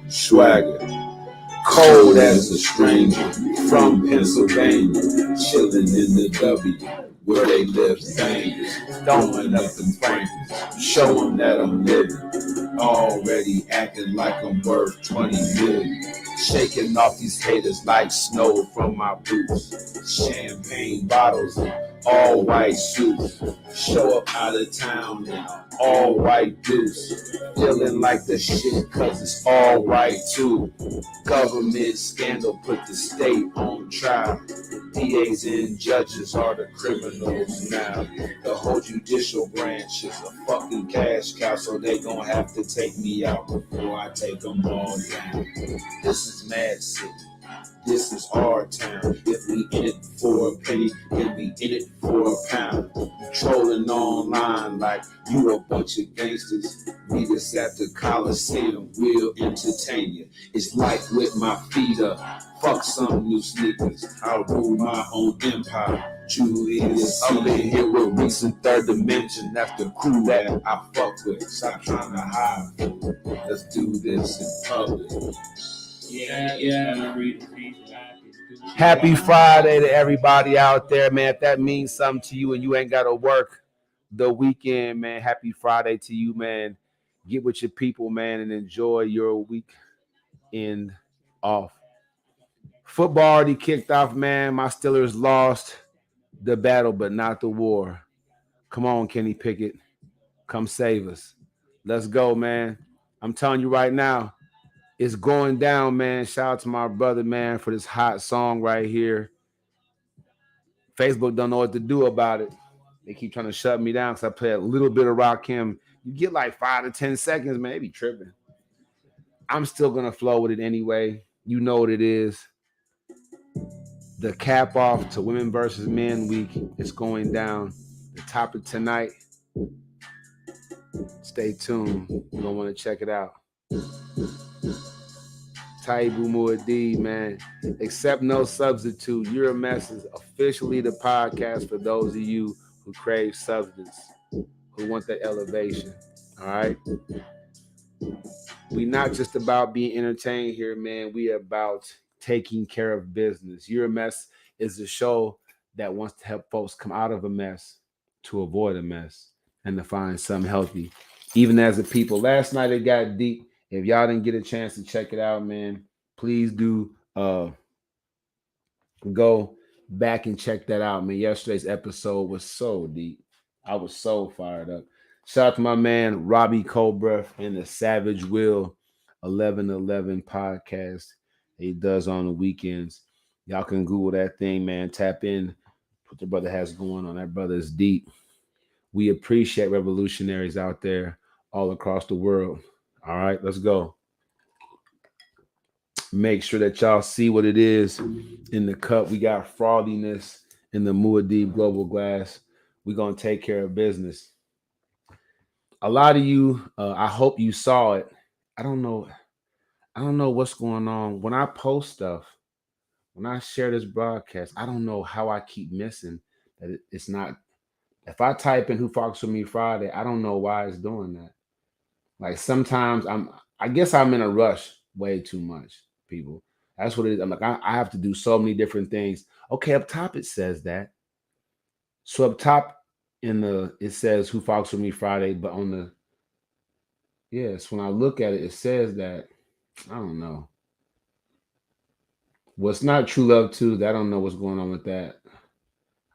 Swagger, cold as a stranger, from Pennsylvania, chilling in the W, where they live bangers, throwing up them frankers, showing that I'm living, already acting like I'm worth 20 million, shaking off these haters like snow from my boots, champagne bottles and all white suits, show up out of town in all white deuce, feeling like the shit cause it's all white too. Government scandal put the state on trial. DAs and judges are the criminals now. The whole judicial branch is a fucking cash cow, so they gon' have to take me out before I take them all down. This is Mad City. This is our town. If we in it for a penny, then we in it for a pound. Trolling online like you a bunch of gangsters. Meet us at the Coliseum, we'll entertain you. It's like with my feet up, fuck some new sneakers. I'll rule my own empire. Julius up in here with recent third dimension. That's the crew that I fuck with. Stop trying to hide. Let's do this in public. Happy Friday to everybody out there, man. If that means something to you and you ain't got to work the weekend, man, happy Friday to you, man. Get with your people, man, and enjoy your weekend off. Football already kicked off, man. My Steelers lost the battle, but not the war. Come on, Kenny Pickett. Come save us. Let's go, man. I'm telling you right now, it's going down, man. Shout out to my brother, man, for this hot song right here. Facebook don't know what to do about it. They keep trying to shut me down because I play a little bit of Rakim. You get like 5 to 10 seconds, man. They be tripping. I'm still going to flow with it anyway. You know what it is. The cap off to Women versus Men Week is going down. The topic tonight. Stay tuned. You're going to want to check it out. Taibu Muad'Dib, man. Accept no substitute. Your Mess is officially the podcast for those of you who crave substance, who want that elevation. All right? We not just about being entertained here, man. We about taking care of business. Your Mess is a show that wants to help folks come out of a mess to avoid a mess and to find something healthy. Even as a people. Last night it got deep. If y'all didn't get a chance to check it out, man, please do go back and check that out, man. Yesterday's episode was so deep. I was so fired up. Shout out to my man, Robbie Colbreath and the Savage Will 1111 podcast he does on the weekends. Y'all can Google that thing, man. Tap in what the brother has going on. That brother is deep. We appreciate revolutionaries out there all across the world. All right, let's go. Make sure that y'all see what it is in the cup. We got frothiness in the Muad'Dib Global Glass. We're going to take care of business. A lot of you, I hope you saw it. I don't know what's going on. When I post stuff, when I share this broadcast, I don't know how I keep missing that it's not. If I type in Who Fucks With Me Friday, I don't know why it's doing that. Like sometimes I guess I'm in a rush way too much, people. That's what it is. I'm like, I have to do so many different things. Okay, up top it says that. So up top it says Who Fucks With Me Friday, but on the yes, when I look at it, it says that. I don't know. Well, it's not True Love Tuesday. I don't know what's going on with that.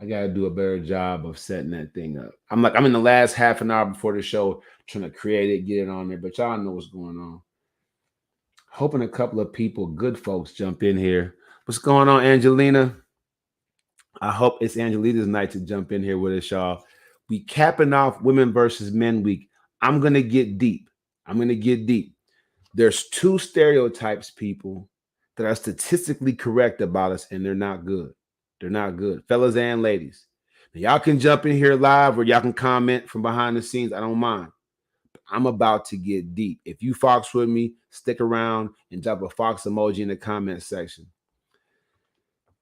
I gotta do a better job of setting that thing up. I'm in the last half an hour before the show trying to create it, get it on there, but y'all know what's going on. Hoping a couple of people, good folks, jump in here. What's going on, Angelina? I hope it's Angelina's night to jump in here with us, y'all. We capping off Women versus Men Week. I'm gonna get deep. There's 2 stereotypes, people, that are statistically correct about us, and they're not good. They're not good, fellas and ladies. Now, y'all can jump in here live or y'all can comment from behind the scenes. I don't mind. But I'm about to get deep. If you fox with me, stick around and drop a fox emoji in the comment section.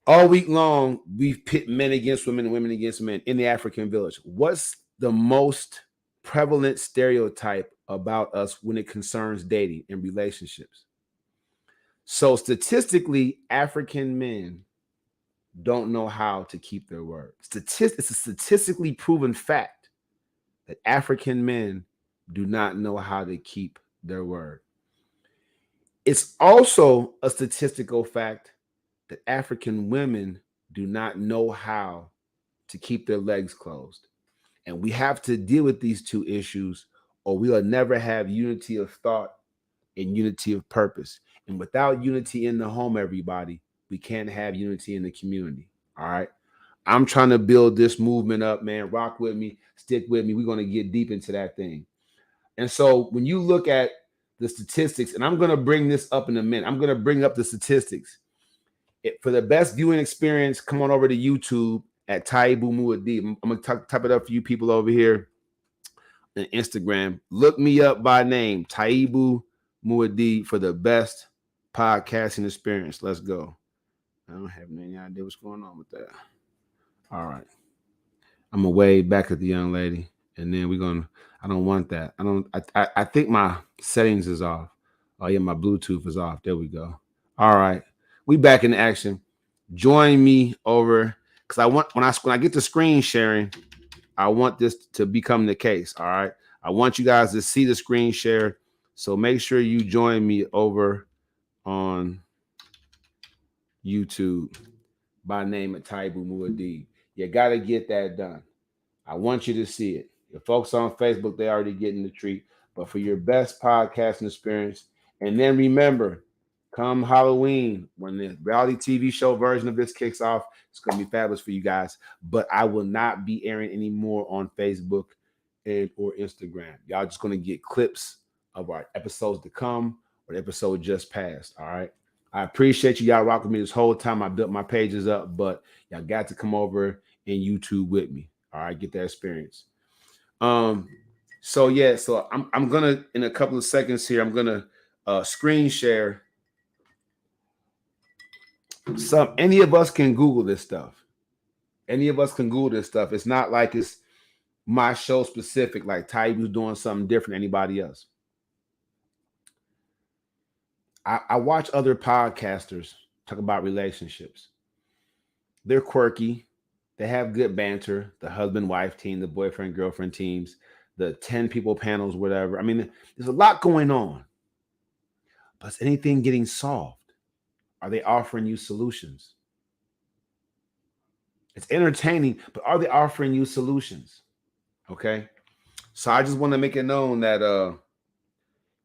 All week long, we've pit men against women and women against men in the African village. What's the most prevalent stereotype about us when it concerns dating and relationships. So statistically, African men don't know how to keep their word. It's a statistically proven fact that African men do not know how to keep their word. It's also a statistical fact that African women do not know how to keep their legs closed. And we have to deal with these two issues, or we'll never have unity of thought and unity of purpose. And without unity in the home, everybody, we can't have unity in the community. All right. I'm trying to build this movement up, man. Rock with me, stick with me. We're going to get deep into that thing. And so when you look at the statistics, and I'm going to bring this up in a minute, I'm going to bring up the statistics. For the best viewing experience, come on over to YouTube at Taibu Muad'Dib. I'm going to type it up for you people over here on Instagram. Look me up by name, Taibu Muad'Dib, for the best podcasting experience. Let's go. I don't have any idea what's going on with that. All right. I'm gonna wave back at the young lady, and then we're gonna. I don't want that. I think my settings is off. Oh yeah, my Bluetooth is off. There we go. All right, we back in action. Join me over because I want when I get to screen sharing, I want this to become the case. All right, I want you guys to see the screen share. So make sure you join me over on YouTube by name of Taibu Muad'Dib. You got to get that done. I want you to see it. Your folks on Facebook, they already getting the treat. But for your best podcasting experience, and then remember, come Halloween, when the reality TV show version of this kicks off, it's going to be fabulous for you guys. But I will not be airing anymore on Facebook and or Instagram. Y'all just going to get clips of our episodes to come or the episode just passed. All right. I appreciate you. Y'all rock with me this whole time. I built my pages up, but y'all got to come over and YouTube with me. All right, get that experience. So I'm gonna in a couple of seconds here, I'm gonna screen share any of us can Google this stuff. Any of us can Google this stuff. It's not like it's my show specific, like Taibu's doing something different than anybody else. I watch other podcasters talk about relationships. They're quirky. They have good banter, the husband-wife team, the boyfriend-girlfriend teams, the 10 people panels, whatever. I mean, there's a lot going on. But is anything getting solved? Are they offering you solutions? It's entertaining, but are they offering you solutions? Okay. So I just want to make it known that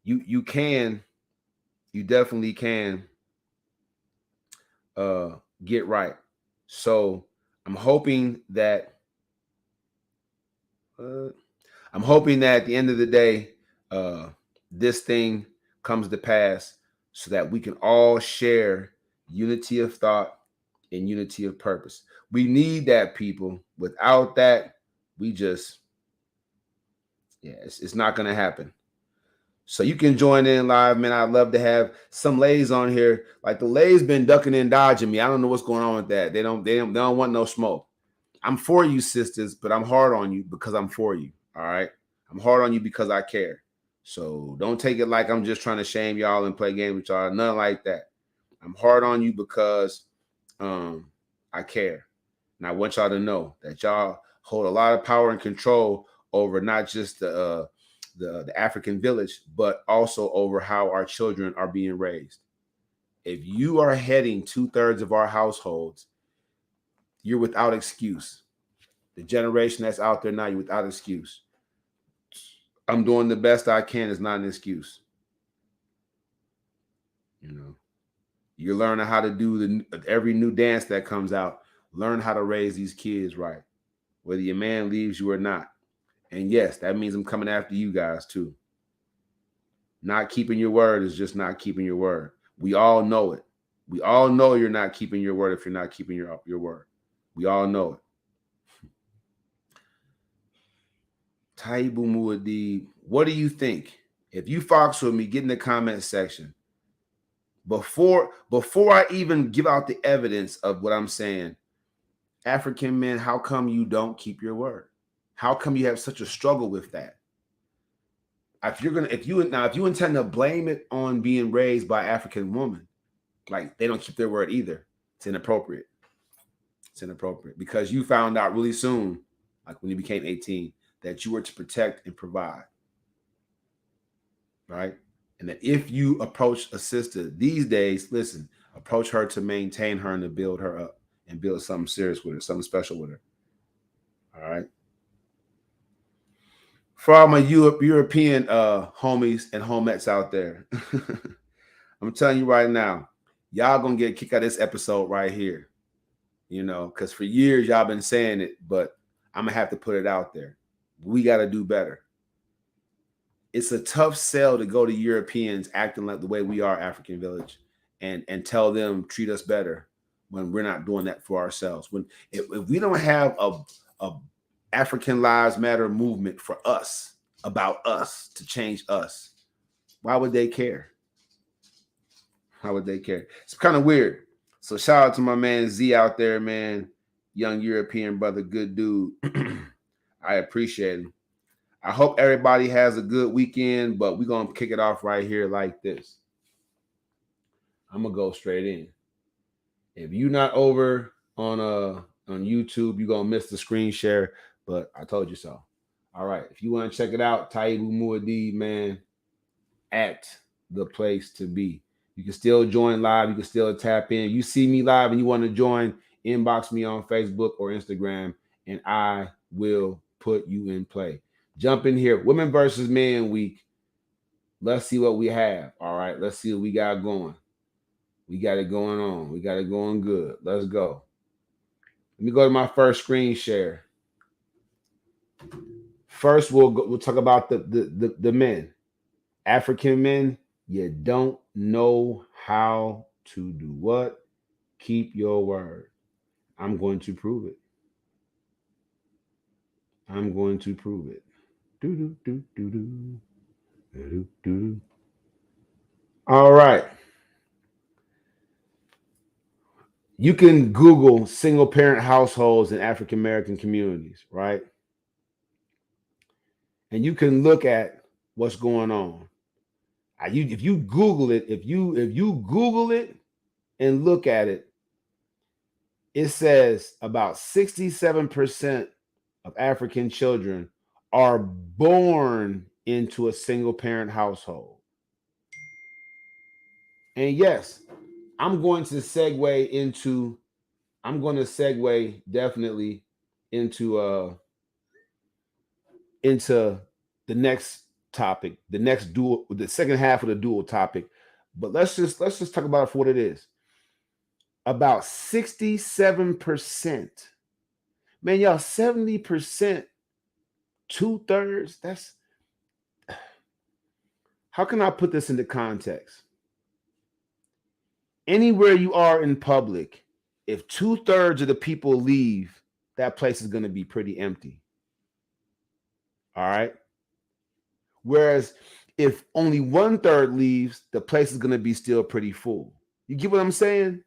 you definitely can get right. So I'm hoping that at the end of the day, this thing comes to pass so that we can all share unity of thought and unity of purpose. We need that, people. Without that, it's not going to happen. So you can join in live, man. I'd love to have some ladies on here. Like the ladies been ducking and dodging me. I don't know what's going on with that. They don't want no smoke. I'm for you, sisters, but I'm hard on you because I'm for you. All right. I'm hard on you because I care. So don't take it like I'm just trying to shame y'all and play games with y'all. Nothing like that. I'm hard on you because I care. And I want y'all to know that y'all hold a lot of power and control over not just the African village, but also over how our children are being raised. If you are heading 2/3 of our households, you're without excuse. The generation that's out there now, you're without excuse. I'm doing the best I can is not an excuse. You know, you're learning how to do every new dance that comes out. Learn how to raise these kids right, whether your man leaves you or not. And yes, that means I'm coming after you guys too. Not keeping your word is just not keeping your word. We all know it. We all know you're not keeping your word if you're not keeping your word. We all know it. Taibu Muad'Dib, what do you think? If you fox with me, get in the comment section. Before I even give out the evidence of what I'm saying, African men, how come you don't keep your word? How come you have such a struggle with that? if you intend to blame it on being raised by African woman, like they don't keep their word either. It's inappropriate. It's inappropriate because you found out really soon, like when you became 18, that you were to protect and provide, right? And that if you approach a sister these days, listen, approach her to maintain her and to build her up and build something serious with her, something special with her. All right. For all my European homies and homettes out there, I'm telling you right now, y'all gonna get a kick out of this episode right here. You know, because for years y'all been saying it, but I'm gonna have to put it out there. We got to do better. It's a tough sell to go to Europeans acting like the way we are African village and tell them treat us better when we're not doing that for ourselves. When if we don't have a African Lives Matter movement for us, about us, to change us, why would they care? How would they care? It's kind of weird. So shout out to my man Z out there, man. Young European brother, good dude. I appreciate him. I hope everybody has a good weekend, but we're going to kick it off right here like this. I'm going to go straight in. If you're not over on YouTube, you're going to miss the screen share, but I told you so. All right. If you want to check it out, Taibu Muad'Dib, man, at the place to be. You can still join live. You can still tap in. You see me live and you want to join, inbox me on Facebook or Instagram, and I will put you in play. Jump in here. Women versus Men week. Let's see what we have. All right. Let's see what we got going. We got it going on. We got it going good. Let's go. Let me go to my first screen share. First, we'll talk about the men. African men, you don't know how to do what? Keep your word. I'm going to prove it. I'm going to prove it. Do do do do do do do. All right. You can Google single parent households in African American communities, right? And you can look at what's going on. If you Google it, if you Google it and look at it, it says about 67% of African children are born into a single parent household. And yes, I'm going to segue definitely into the next topic, the second half of the dual topic. But let's just talk about it for what it is. About 67%. Man, y'all, 70%, 2/3. That's, how can I put this into context? Anywhere you are in public, if 2/3 of the people leave, that place is going to be pretty empty. All right. Whereas if only 1/3 leaves, the place is going to be still pretty full. You get what I'm saying?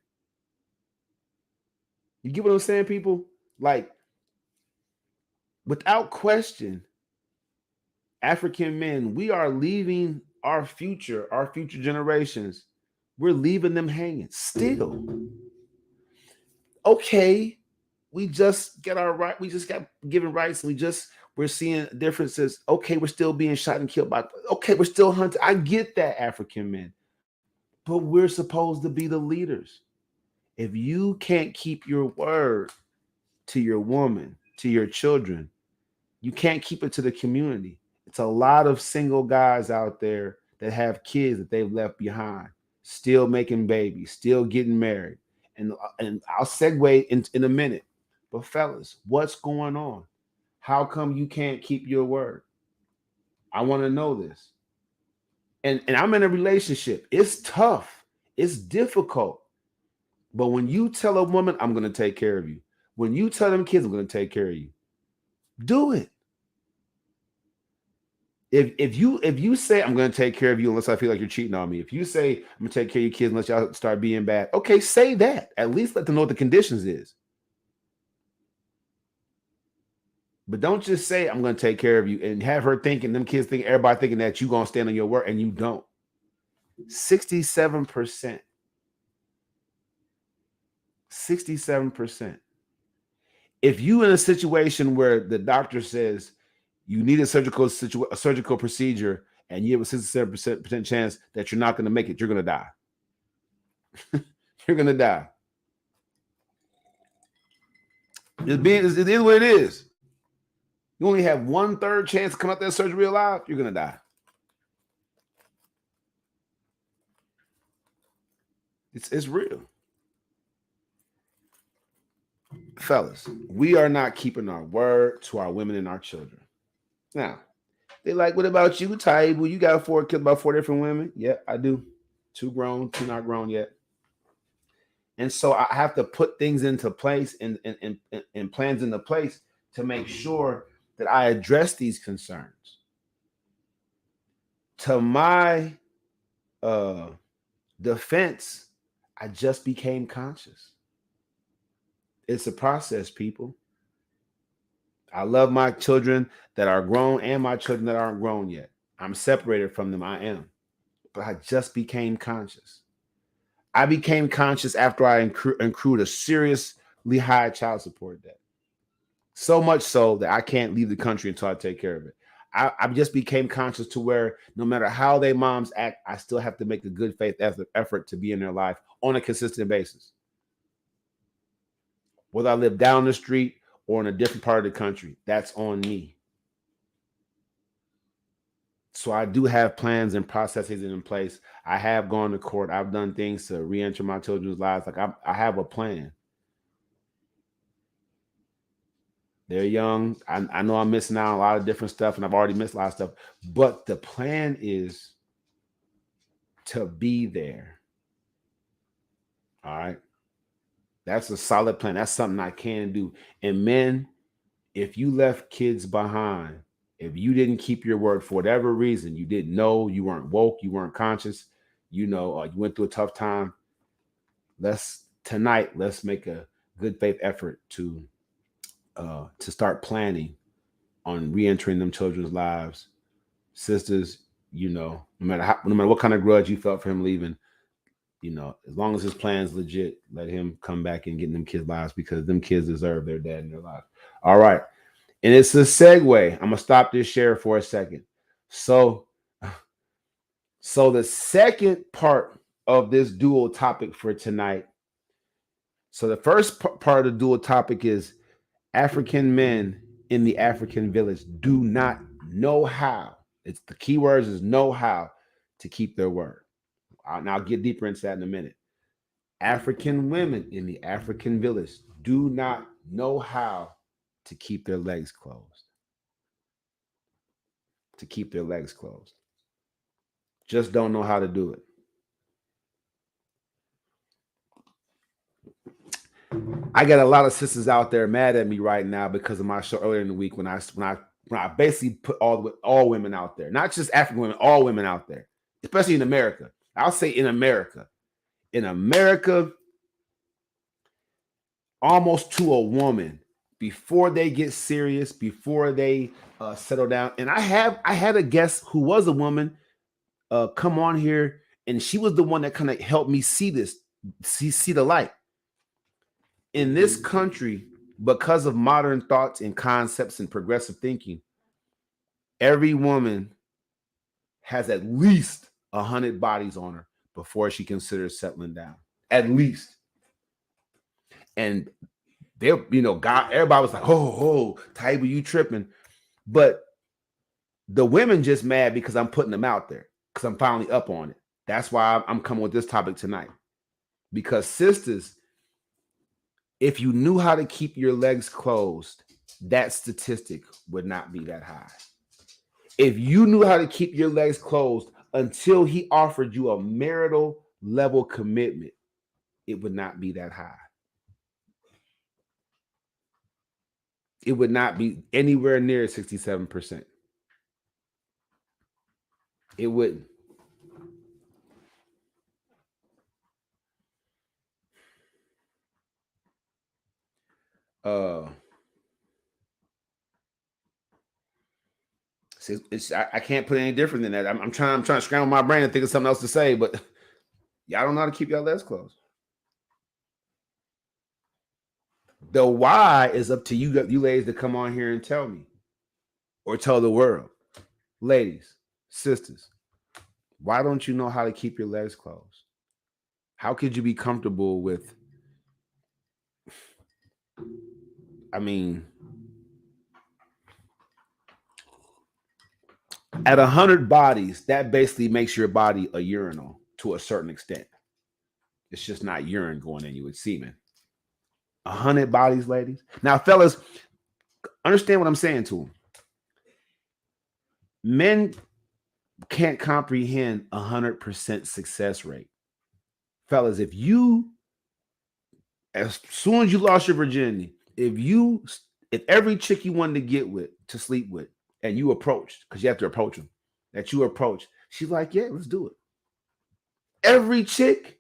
You get what I'm saying, people? Like, without question, African men, we are leaving our future generations. We're leaving them hanging still. Okay, we just get our right. We just got given rights. We're seeing differences. Okay, we're still being shot and killed by. Okay, we're still hunted. I get that, African men, but we're supposed to be the leaders. If you can't keep your word to your woman, to your children, you can't keep it to the community. It's a lot of single guys out there that have kids that they've left behind, still making babies, still getting married. And I'll segue in a minute. But fellas, what's going on? How come you can't keep your word? I want to know this. And I'm in a relationship. It's tough. It's difficult. But when you tell a woman, I'm going to take care of you. When you tell them kids, I'm going to take care of you. Do it. If you say I'm going to take care of you unless I feel like you're cheating on me, if you say I'm going to take care of your kids unless y'all start being bad, okay, say that. At least let them know what the conditions is. But don't just say, I'm going to take care of you and have her thinking, them kids think, everybody thinking that you're going to stand on your word and you don't. 67%. 67%. If you in a situation where the doctor says you need a surgical procedure and you have a 67% chance that you're not going to make it, you're going to die. You're going to die. It is what it is. You only have 1/3 chance to come out that surgery alive, you're going to die. It's real. Fellas, we are not keeping our word to our women and our children. Now, they like, what about you, Taibu? You got 4 kids, about 4 different women? Yeah, I do. 2 grown, 2 not grown yet. And so I have to put things into place and plans into place to make sure that I address these concerns. To my defense, I just became conscious. It's a process, people. I love my children that are grown and my children that aren't grown yet. I'm separated from them. I am. But I just became conscious. I became conscious after I accrued a seriously high child support debt. So much so that I can't leave the country until I take care of it. I just became conscious to where no matter how they moms act, I still have to make a good faith effort to be in their life on a consistent basis. Whether I live down the street or in a different part of the country, that's on me. So I do have plans and processes in place. I have gone to court. I've done things to re-enter my children's lives. Like I have a plan. They're young. I know I'm missing out on a lot of different stuff, and I've already missed a lot of stuff. But the plan is to be there. All right. That's a solid plan. That's something I can do. And men, if you left kids behind, if you didn't keep your word for whatever reason, you didn't know, you weren't woke, you weren't conscious, you went through a tough time. Let's make a good faith effort to start planning on re-entering them children's lives. Sisters, no matter what kind of grudge you felt for him leaving, as long as his plan's legit, let him come back and get in them kids' lives because them kids deserve their dad in their lives. All right. And it's a segue. I'm gonna stop this share for a second. So the second part of this dual topic for tonight. So the first part of the dual topic is African men in the African village do not know how. It's the key words is know how to keep their word. I'll get deeper into that in a minute. African women in the African village do not know how to keep their legs closed. To keep their legs closed. Just don't know how to do it. I got a lot of sisters out there mad at me right now because of my show earlier in the week when I basically put all women out there, not just African women, all women out there, especially in America. I'll say in America. In America, almost to a woman, before they get serious, before they settle down. And I had a guest who was a woman come on here, and she was the one that kind of helped me see this, see the light. In this country, because of modern thoughts and concepts and progressive thinking, every woman has at least 100 bodies on her before she considers settling down. At least. And God, everybody was like, oh, Taibu, you tripping. But the women just mad because I'm putting them out there, because I'm finally up on it. That's why I'm coming with this topic tonight. Because sisters, if you knew how to keep your legs closed, that statistic would not be that high. If you knew how to keep your legs closed until he offered you a marital level commitment, it would not be that high. It would not be anywhere near 67%. It wouldn't. I can't put any different than that. I'm trying to scramble my brain and think of something else to say, but y'all don't know how to keep y'all legs closed. The why is up to you ladies to come on here and tell me, or tell the world. Ladies, sisters, why don't you know how to keep your legs closed? How could you be comfortable with, I mean, at 100 bodies, that basically makes your body a urinal to a certain extent. It's just not urine going in you, it's semen. 100 bodies, ladies. Now, fellas, understand what I'm saying to them. Men can't comprehend 100% success rate. Fellas, if as soon as you lost your virginity, if every chick you wanted to get with, to sleep with, and you approached, because you have to approach them, that you approach, she's like, yeah, let's do it. Every chick,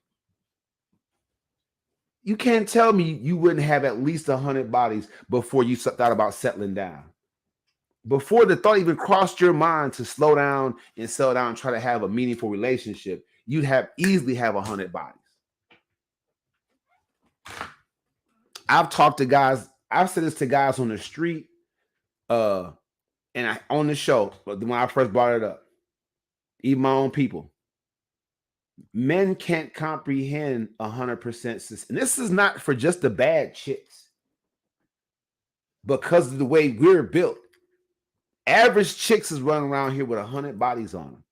you can't tell me you wouldn't have at least 100 bodies before you thought about settling down. Before the thought even crossed your mind to slow down and settle down and try to have a meaningful relationship, you'd easily have 100 bodies. I've talked to guys, I've said this to guys on the street, on the show, when I first brought it up, even my own people. Men can't comprehend 100%. And this is not for just the bad chicks. Because of the way we're built. Average chicks is running around here with 100 bodies on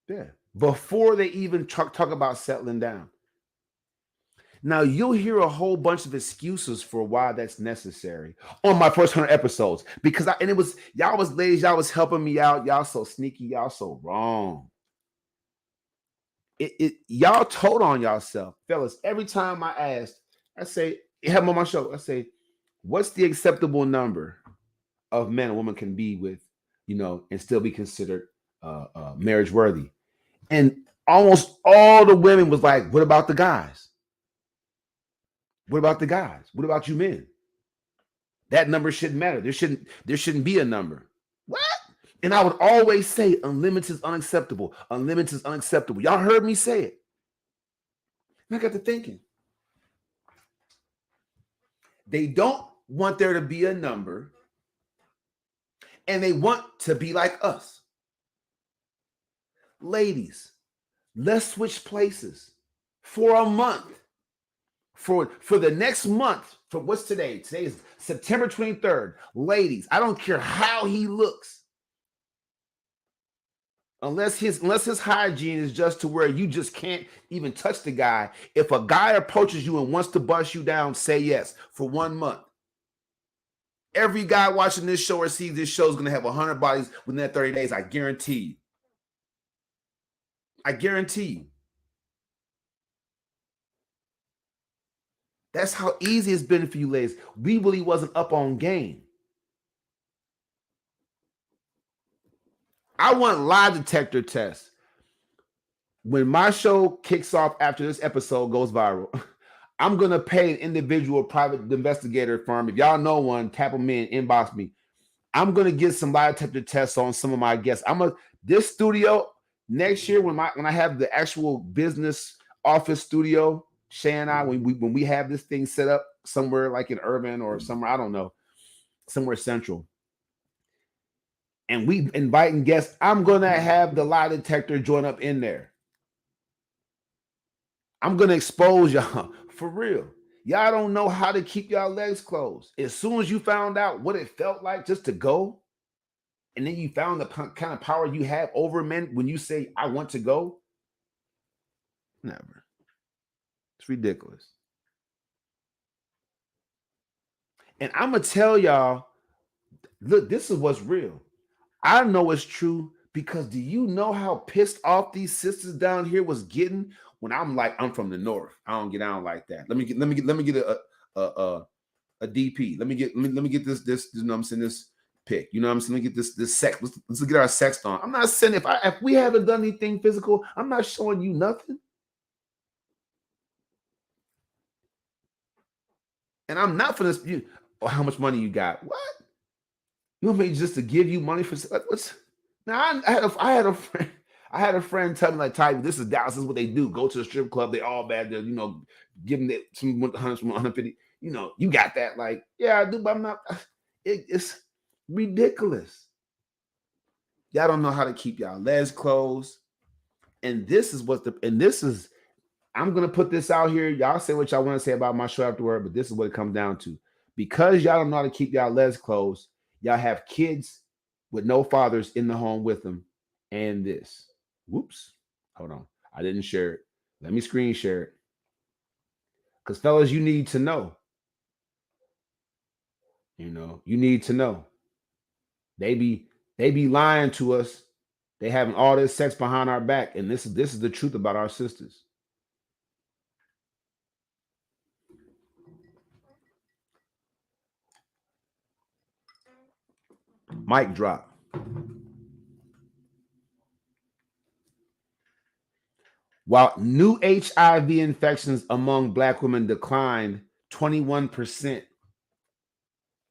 them. Yeah. Before they even talk about settling down. Now, you'll hear a whole bunch of excuses for why that's necessary on my first 100 episodes. Because y'all was ladies, y'all was helping me out. Y'all so sneaky, y'all so wrong. Y'all told on yourself. Fellas, every time I asked, I say, have them on my show, I say, what's the acceptable number of men a woman can be with, and still be considered marriage worthy? And almost all the women was like, what about the guys? What about the guys? What about you men? That number shouldn't matter. There shouldn't be a number. What? And I would always say unlimited is unacceptable. Unlimited is unacceptable. Y'all heard me say it. And I got to thinking. They don't want there to be a number, and they want to be like us. Ladies, let's switch places for a month. For the next month, for what's today? Today is September 23rd. Ladies, I don't care how he looks. Unless his hygiene is just to where you just can't even touch the guy. If a guy approaches you and wants to bust you down, say yes for 1 month. Every guy watching this show or sees this show is going to have 100 bodies within that 30 days. I guarantee you. I guarantee you. That's how easy it's been for you ladies. We really wasn't up on game. I want lie detector tests. When my show kicks off after this episode goes viral, I'm going to pay an individual private investigator firm. If y'all know one, tap them in, inbox me. I'm going to get some lie detector tests on some of my guests. This studio next year when I have the actual business office studio, Shay and I, when we have this thing set up somewhere like in urban or somewhere, I don't know, somewhere central, and we inviting guests, I'm going to have the lie detector join up in there. I'm going to expose y'all for real. Y'all don't know how to keep y'all legs closed. As soon as you found out what it felt like just to go, and then you found the kind of power you have over men when you say, I want to go. Never. It's ridiculous. And I'm going to tell y'all, look, this is what's real. I know it's true because do you know how pissed off these sisters down here was getting when I'm like, I'm from the north. I don't get down like that. Let me get a DP. Let me get this, you know what I'm saying, this pick. You know what I'm saying? Let me get this sex. Let's get our sex on. I'm not saying if we haven't done anything physical, I'm not showing you nothing. And I'm not for this. How much money you got? What? You want me just to give you money for what's? Now I had a friend tell me like, Taibu, this is Dallas. This is what they do. Go to a strip club. They all bad. They're, give them some 100, some 150. You got that. Like, yeah, I do, but I'm not. It's ridiculous. Y'all don't know how to keep y'all legs closed. And this is I'm gonna put this out here. Y'all say what y'all want to say about my show afterward, but this is what it comes down to. Because y'all don't know how to keep y'all legs closed, y'all have kids with no fathers in the home with them. And this. Whoops. Hold on. I didn't share it. Let me screen share it. Because fellas, you need to know. You need to know. They be lying to us. They having all this sex behind our back. And this is the truth about our sisters. Mic drop. While new HIV infections among Black women declined 21%,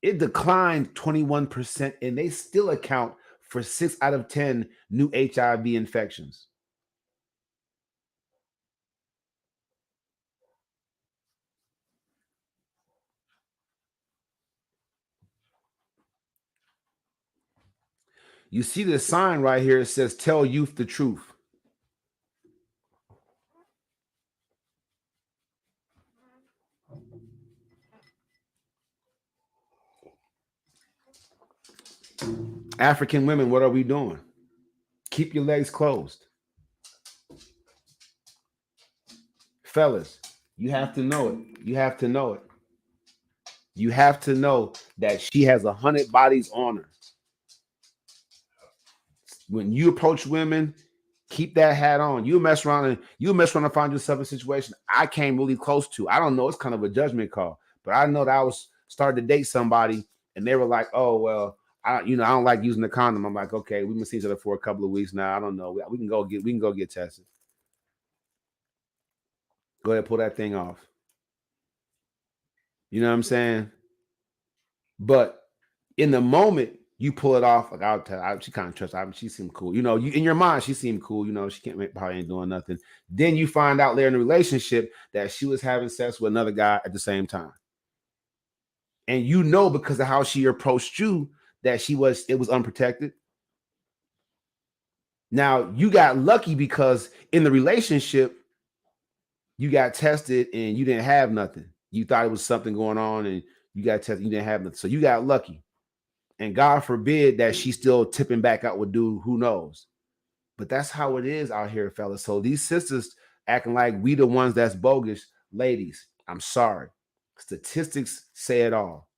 it declined 21%, and they still account for 6 out of 10 new HIV infections. You see the sign right here. It says, "Tell youth the truth." African women, what are we doing? Keep your legs closed. Fellas, you have to know it. You have to know it. You have to know that she has 100 bodies on her. When you approach women, keep that hat on. You mess around and find yourself in a situation I came really close to. I don't know. It's kind of a judgment call, but I know that I was starting to date somebody and they were like, "Oh, well, I don't like using the condom." I'm like, "Okay, we've been seeing each other for a couple of weeks now. I don't know. We can go get tested. Go ahead, pull that thing off." You know what I'm saying? But in the moment, you pull it off. Like, I'll tell. She kind of trusts. She seemed cool. In your mind, she seemed cool. She probably ain't doing nothing. Then you find out later in the relationship that she was having sex with another guy at the same time, and because of how she approached you that it was unprotected. Now you got lucky because in the relationship, you got tested and you didn't have nothing. You thought it was something going on, and you got tested. You didn't have nothing, so you got lucky. And God forbid that she's still tipping back out with dude, who knows? But that's how it is out here, fellas. So these sisters acting like we the ones that's bogus. Ladies, I'm sorry. Statistics say it all.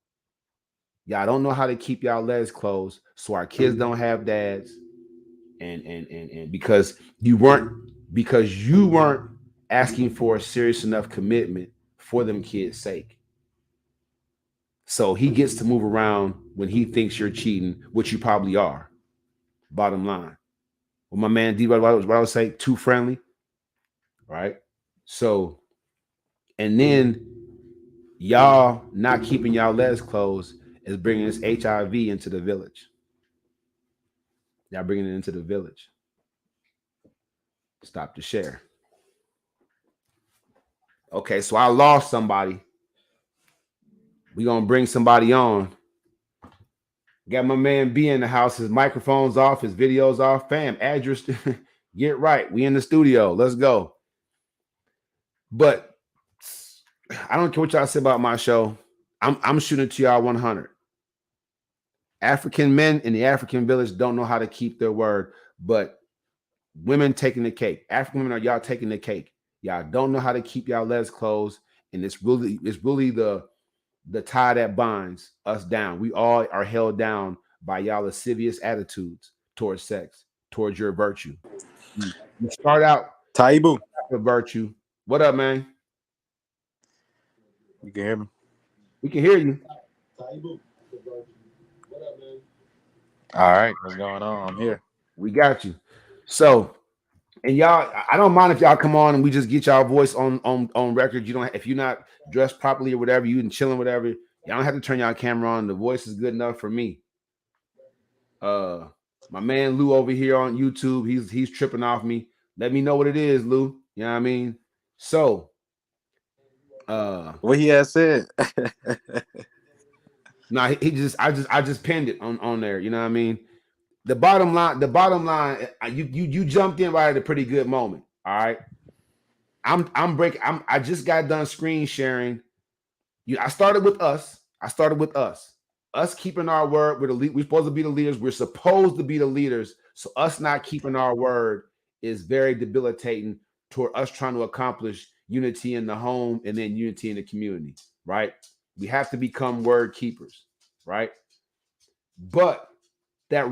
Y'all don't know how to keep y'all legs closed, so our kids don't have dads. And because you weren't asking for a serious enough commitment for them kids' sake. So he gets to move around when he thinks you're cheating, which you probably are. Bottom line. Well, my man D, what I would say, too friendly, right? So, and then y'all not keeping y'all legs closed is bringing this HIV into the village. Y'all bringing it into the village. Stop the share. Okay, so I lost somebody. We gonna bring somebody on. Got my man B in the house. His microphone's off. His video's off. Fam, address. Get right. We in the studio. Let's go. But I don't care what y'all say about my show. I'm shooting to y'all 100. African men in the African village don't know how to keep their word, but women taking the cake. African women, are y'all taking the cake? Y'all don't know how to keep y'all legs closed, and it's really the tie that binds us down. We all are held down by y'all lascivious attitudes towards sex, towards your virtue. You start out Taibu. with virtue. What up, man? You can hear me? We can hear you. Taibu. All right, what's going on? I'm here. We got you. So, and y'all, I don't mind if y'all come on and we just get y'all voice on record. You don't, if you're not dressed properly or whatever, you and chilling, whatever. Y'all don't have to turn y'all camera on. The voice is good enough for me. My man Lou over here on YouTube, he's tripping off me. Let me know what it is, Lou. You know what I mean? So, What he has said. nah, he just I just pinned it on there. You know what I mean? The bottom line, you jumped in right at a pretty good moment. All right, I just got done screen sharing. I started with us. Us keeping our word. We're supposed to be the leaders. We're supposed to be the leaders. So us not keeping our word is very debilitating toward us trying to accomplish unity in the home and then unity in the community. Right? We have to become word keepers. Right? But we're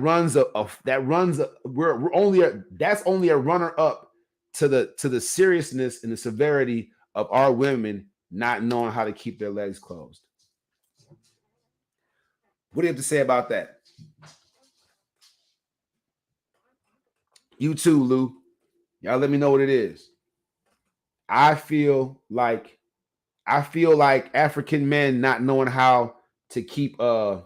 only that's only a runner up to the seriousness and the severity of our women not knowing how to keep their legs closed. What do you have to say about that? You too, Lou. Y'all let me know what it is. I feel like African men not knowing how to keep I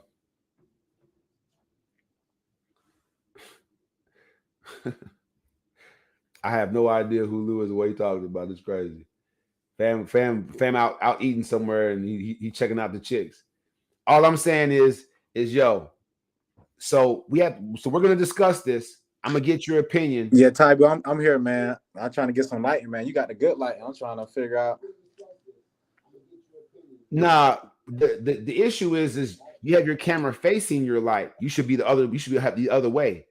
have no idea who Lou is. What he talking about? It's crazy. Fam out eating somewhere and he checking out the chicks. All I'm saying is yo. So we're gonna discuss this. I'm gonna get your opinion. Yeah, Taibu, I'm here, man. I'm trying to get some lighting, man. You got the good lighting. I'm trying to figure out. Nah, the issue is you have your camera facing your light. You should have the other way.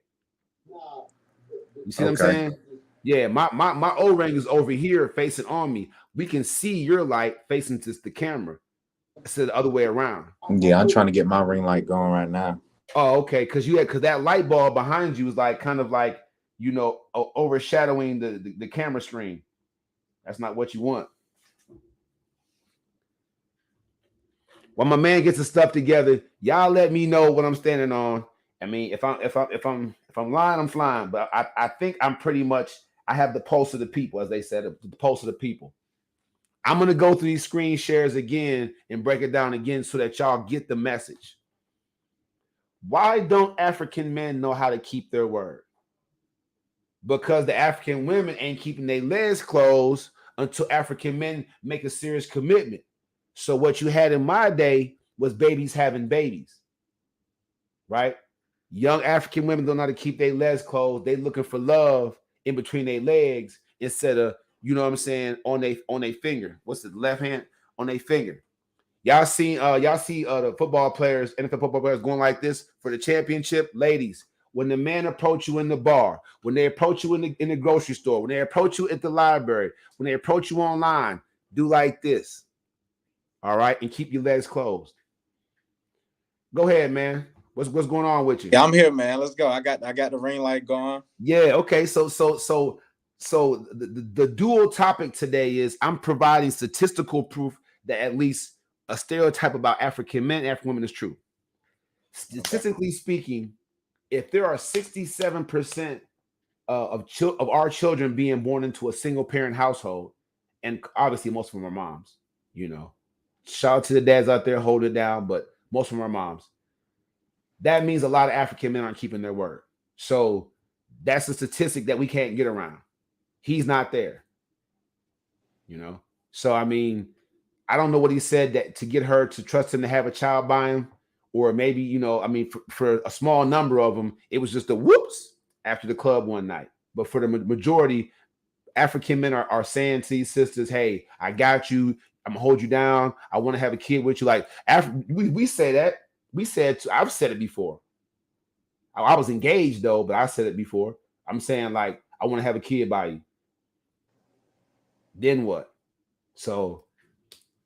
You see what I'm Okay. saying? Yeah, my O-ring is over here facing on me. We can see your light facing to the camera instead of the other way around. Yeah, I'm trying to get my ring light going right now. Oh, okay. Because that light bulb behind you is like kind of like overshadowing the camera screen. That's not what you want. When my man gets his stuff together, y'all let me know what I'm standing on. I mean, if I'm lying, I'm flying. But I think I'm pretty much I have the pulse of the people, as they said, the pulse of the people. I'm gonna go through these screen shares again and break it down again so that y'all get the message. Why don't African men know how to keep their word? Because the African women ain't keeping their legs closed until African men make a serious commitment. So what you had in my day was babies having babies, right? Young African women don't know how to keep their legs closed. They looking for love in between their legs instead of, you know what I'm saying, on their finger. What's the left hand on their finger? Y'all see the football players, NFL football players going like this for the championship, ladies. When the man approach you in the bar, when they approach you in the grocery store, when they approach you at the library, when they approach you online, do like this. All right, and keep your legs closed. Go ahead, man. What's going on with you? Yeah, I'm here, man. Let's go. I got the ring light going. Yeah. Okay. So the dual topic today is I'm providing statistical proof that at least a stereotype about African men, African women is true. Statistically speaking, if there are 67% of our children being born into a single parent household, and obviously most of them are moms, shout out to the dads out there, hold it down, but most of them are moms. That means a lot of African men aren't keeping their word. So that's a statistic that we can't get around. He's not there. So I mean, I don't know what he said that to get her to trust him to have a child by him, or maybe I mean, for a small number of them, it was just a whoops after the club one night. But for the majority, African men are saying to these sisters, "Hey, I got you. I'm gonna hold you down. I want to have a kid with you." Like we say that. I've said it before. I was engaged though, but I said it before. I'm saying like I want to have a kid by you. Then what? So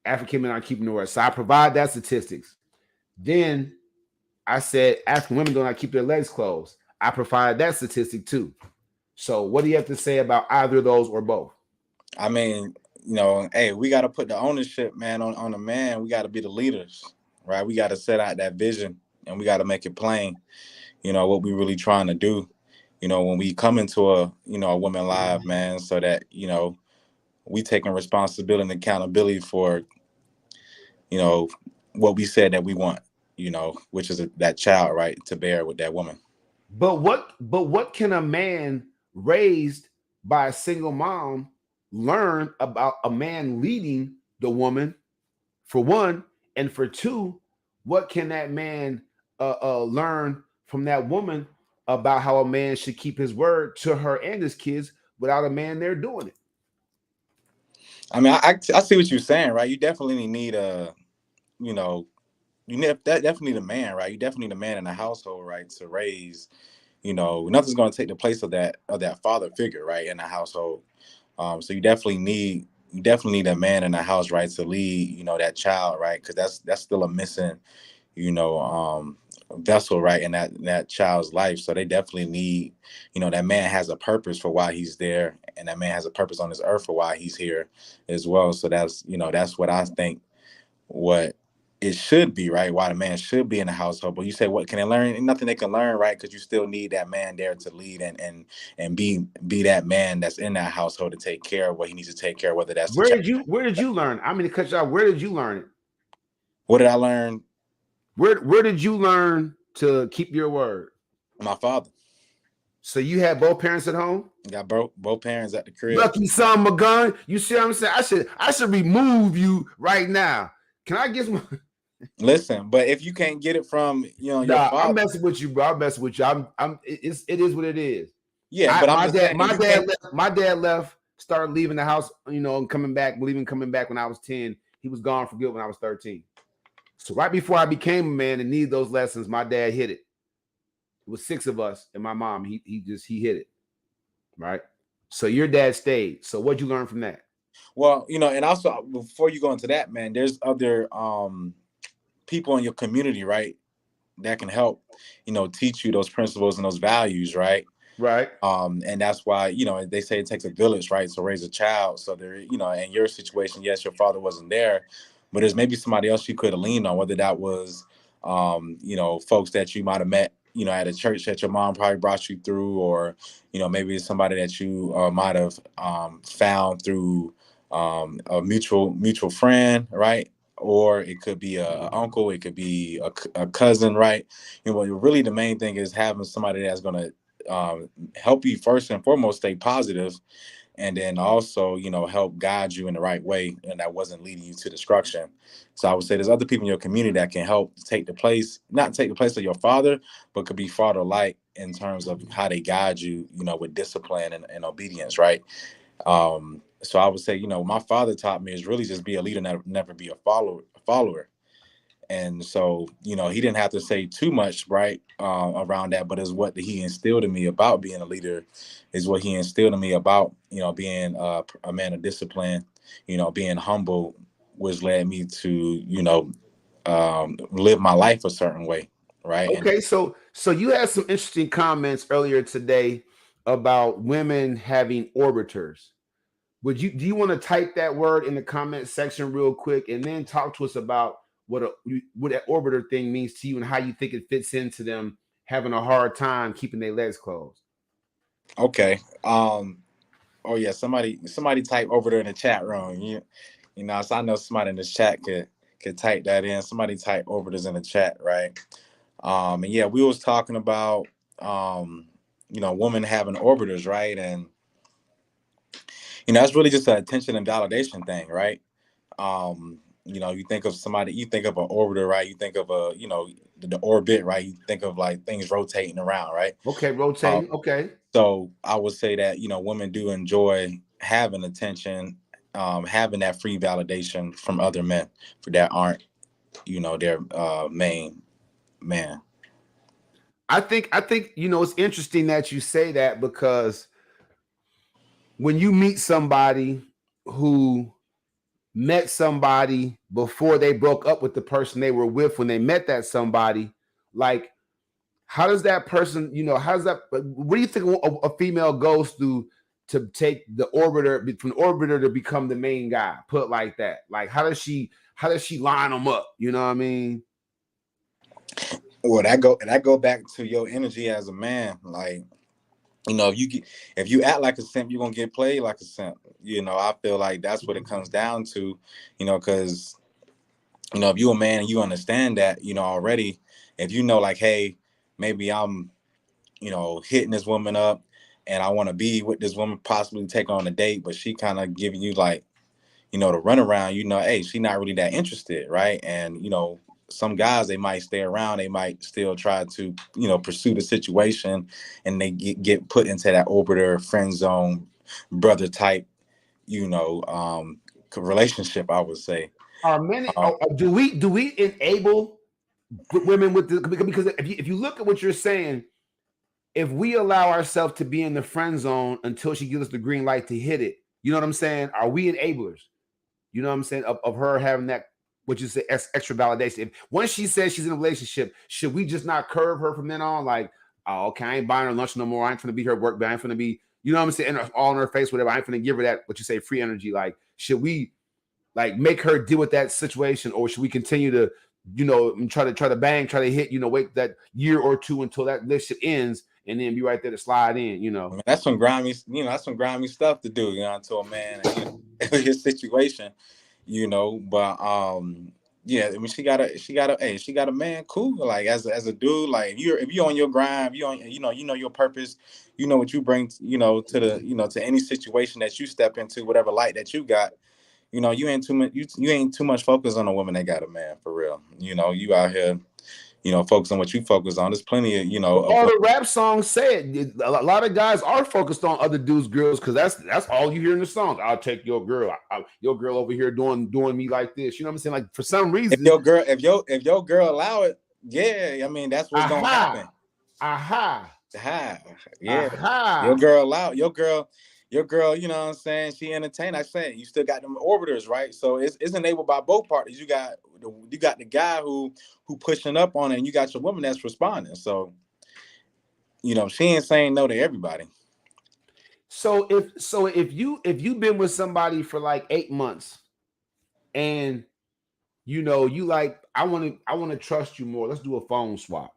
African men aren't keeping the word. So I provide that statistics. Then I said African women do not keep their legs closed. I provide that statistic too. So what do you have to say about either of those or both? I mean, hey, we got to put the ownership, man, on the man. We got to be the leaders, right? We got to set out that vision and we got to make it plain, what we really trying to do, when we come into a woman live, man, so that, we taking responsibility and accountability for, what we said that we want, which is that child, right, to bear with that woman. But what can a man raised by a single mom learn about a man leading the woman, for one, and for two, what can that man learn from that woman about how a man should keep his word to her and his kids without a man there doing it? I mean, I see what you're saying, right? You definitely need a, you know, definitely need a man, right? You definitely need a man in the household, right, to raise. Nothing's going to take the place of that father figure, right, in the household. So you definitely need a man in the house, right, to lead, that child, right, because that's still a missing, you know, um, vessel, right, in that child's life. So they definitely need, that man has a purpose for why he's there, and that man has a purpose on this earth for why he's here as well. So that's what I think what it should be, right? Why the man should be in the household. But you say, what can they learn? Ain't nothing they can learn, right? Because you still need that man there to lead and be that man that's in that household to take care of what he needs to take care of, whether that's the child. Where did you learn? I mean, to cut you out, where did you learn it? What did I learn? Where did you learn to keep your word? My father. So you had both parents at home? Got both parents at the crib. Lucky son of a gun. You see what I'm saying? I should remove you right now. Can I get some? Listen, but if you can't get it from your Nah, father, I'm messing with you, bro. I'm messing with you. It is what it is. yeah. But I'm My just dad, saying, my dad left. My dad left. Started leaving the house, and coming back when I was 10. He was gone for good when I was 13. So right before I became a man and needed those lessons, my dad hit it. It was 6 of us and my mom. He hit it. Right. So your dad stayed. So what'd you learn from that? well, and also before you go into that, man, there's other people in your community, right, that can help, teach you those principles and those values, right? Right. And that's why, they say it takes a village, right, to raise a child. So there, in your situation, yes, your father wasn't there, but there's maybe somebody else you could have leaned on, whether that was, folks that you might have met, at a church that your mom probably brought you through, or, maybe it's somebody that you might have found through a mutual friend, right? Or it could be a uncle, it could be a cousin, right? Really the main thing is having somebody that's going to help you first and foremost stay positive, and then also help guide you in the right way, and that wasn't leading you to destruction. So I would say there's other people in your community that can help not take the place of your father, but could be father like in terms of how they guide you, with discipline and obedience, right? So I would say, my father taught me is really just be a leader, never be a follower. And so, he didn't have to say too much, right, around that, but it's what he instilled in me about being a leader, is what he instilled in me about, being a man of discipline, being humble, which led me to, live my life a certain way, right? Okay, so you had some interesting comments earlier today about women having orbiters. Do you want to type that word in the comment section real quick and then talk to us about what that orbiter thing means to you and how you think it fits into them having a hard time keeping their legs closed? Okay. Oh yeah, somebody type over there in the chat room. So I know somebody in this chat could type that in. Somebody type over this in the chat, right? And yeah, we was talking about women having orbiters, right? And that's really just an attention and validation thing, right? You think of somebody, you think of an orbiter, right? You think of the orbit, right? You think of like things rotating around, right? Okay, Um, rotating. Okay. so I would say that women do enjoy having attention, having that free validation from other men for that aren't their main man. I think it's interesting that you say that, because when you meet somebody who met somebody before they broke up with the person they were with when they met that somebody, like, how does that person, how does that, what do you think a female goes through to take the orbiter from the orbiter to become the main guy, put like that? Like, how does she line them up? You know what I mean? Well, that go back to your energy as a man. Like, if you act like a simp, you're gonna get played like a simp. I feel like that's what it comes down to, because if you're a man and you understand that, already, if like, hey, maybe I'm hitting this woman up, and I want to be with this woman, possibly take on a date, but she kind of giving you like, the runaround, hey, she not really that interested, right? And some guys, they might stay around, they might still try to, pursue the situation, and they get put into that orbiter friend zone brother type, relationship, I would say. Are men? Do we enable women with the, because if you look at what you're saying, if we allow ourselves to be in the friend zone until she gives us the green light to hit it, you know what I'm saying? Are we enablers? You know what I'm saying? Of her having that, what you say, extra validation. If once she says she's in a relationship, should we just not curve her from then on? Like, oh, okay, I ain't buying her lunch no more. I ain't finna be her work, but I ain't finna be, you know what I'm saying, all in her face, whatever. I ain't finna give her that, what you say, free energy. Like, should we like make her deal with that situation, or should we continue to, try to bang, try to hit, wait that year or two until that relationship ends, and then be right there to slide in, I mean, that's some grimy, that's some grimy stuff to do, to a man, his situation, but yeah, I mean, she got a man, cool. Like as a dude, like if you're on your grind, you on, your purpose, what you bring, to the, to any situation that you step into, whatever light that you got, you ain't too much, you ain't too much focused on a woman that got a man, for real. You out here, focus on what you focus on. There's plenty of, all the rap songs say it. A lot of guys are focused on other dudes' girls because that's all you hear in the songs. I'll take your girl, your girl over here doing me like this. You know what I'm saying? Like for some reason, if your girl allow it, yeah, I mean that's what's gonna happen. Yeah. Your girl allow your girl, you know what I'm saying? She entertained. I said you still got them orbiters, right? So it's enabled by both parties. You got the guy who pushing up on it, and you got your woman that's responding. So she ain't saying no to everybody. So if you've been with somebody for like 8 months, and you like, I want to trust you more. Let's do a phone swap.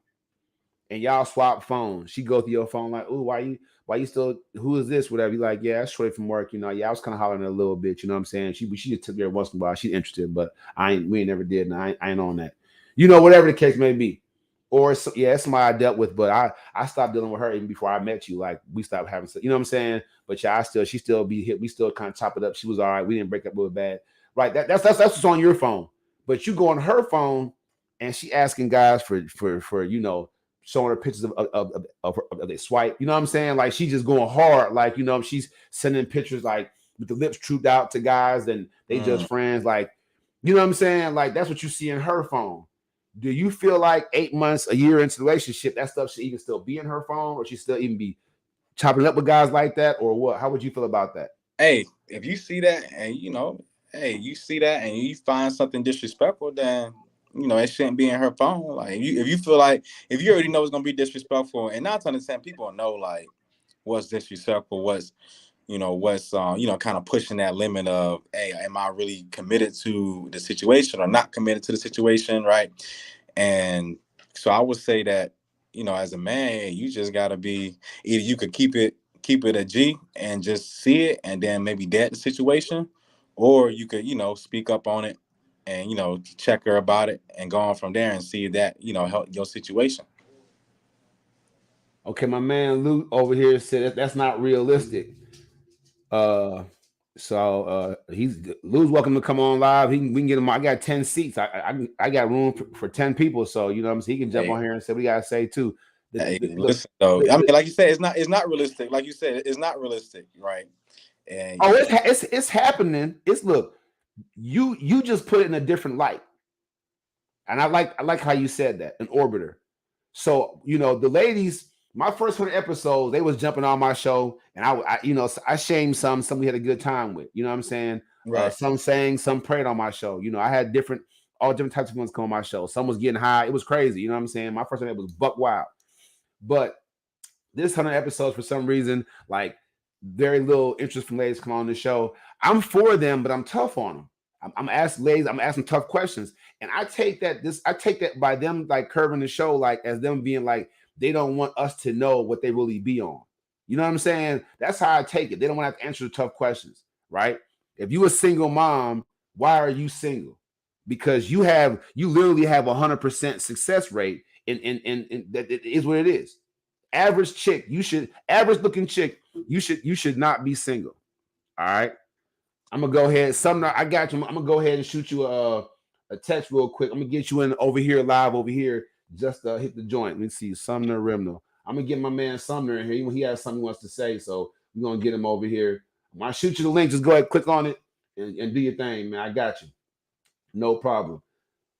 And y'all swap phones. She go through your phone like, oh, why you still, who is this? Whatever. You like, yeah, straight from work. Yeah, I was kind of hollering a little bit. You know what I'm saying? She just took there once in a while. She's interested, but we ain't never did, and I ain't on that. Whatever the case may be. Or it's somebody I dealt with, but I stopped dealing with her even before I met you. Like we stopped having, you know what I'm saying? But yeah, she still be hit. We still kind of chop it up. She was all right. We didn't break up really bad. Right. That's what's on your phone. But you go on her phone, and she asking guys for showing her pictures of their swipe. You know what I'm saying? Like she's just going hard. Like, she's sending pictures like with the lips trooped out to guys, and they just friends. Like, you know what I'm saying? Like that's what you see in her phone. Do you feel like 8 months, a year into the relationship, that stuff should even still be in her phone, or she still even be chopping up with guys like that, or what? How would you feel about that? Hey, if you see that and you see that and you find something disrespectful, then it shouldn't be in her phone. Like if you feel like, if you already know it's gonna be disrespectful, and 9 times out of 10 people know like what's disrespectful, what's kind of pushing that limit of, hey, am I really committed to the situation or not committed to the situation, right? And so I would say that, as a man, you just gotta be, either you could keep it a G and just see it and then maybe dead the situation, or you could, speak up on it and, check her about it and go on from there and see that, help your situation. Okay, my man Luke over here said that's not realistic. So he's Lou's welcome to come on live. We can get him. I got 10 seats. I got room for 10 people. So you know what I'm saying, he can jump on here and say we gotta say too. Listen though, I mean, like you said, it's not realistic. Like you said, it's not realistic, right? And it's happening. Look, you just put it in a different light, and I like how you said that, an orbiter. So the ladies, my first 100 episodes, they was jumping on my show, and I shamed some we had a good time with. You know what I'm saying? Right. Some sang, some prayed on my show. I had all different types of ones come on my show. Some was getting high. It was crazy. You know what I'm saying? My first one was buck wild. But this 100 episodes, for some reason, like very little interest from ladies come on the show. I'm for them, but I'm tough on them. I'm asking ladies, I'm asking tough questions. And I take that by them like curving the show, like as them being like, they don't want us to know what they really be on. You know what I'm saying? That's how I take it. They don't want to have to answer the tough questions, right? If you a single mom, why are you single? Because you literally have 100% success rate, and that it is what it is. Average chick, average looking chick, you should not be single. All right. I'm gonna go ahead. Sumner, I got you. I'm gonna go ahead and shoot you a text real quick. I'm gonna get you in over here live over here. Just hit the joint. Let me see. Sumner Rimno. I'm gonna get my man Sumner in here. He has something he wants to say, so we're gonna get him over here. When I shoot you the link, just go ahead, click on it, and do your thing, man. I got you. No problem.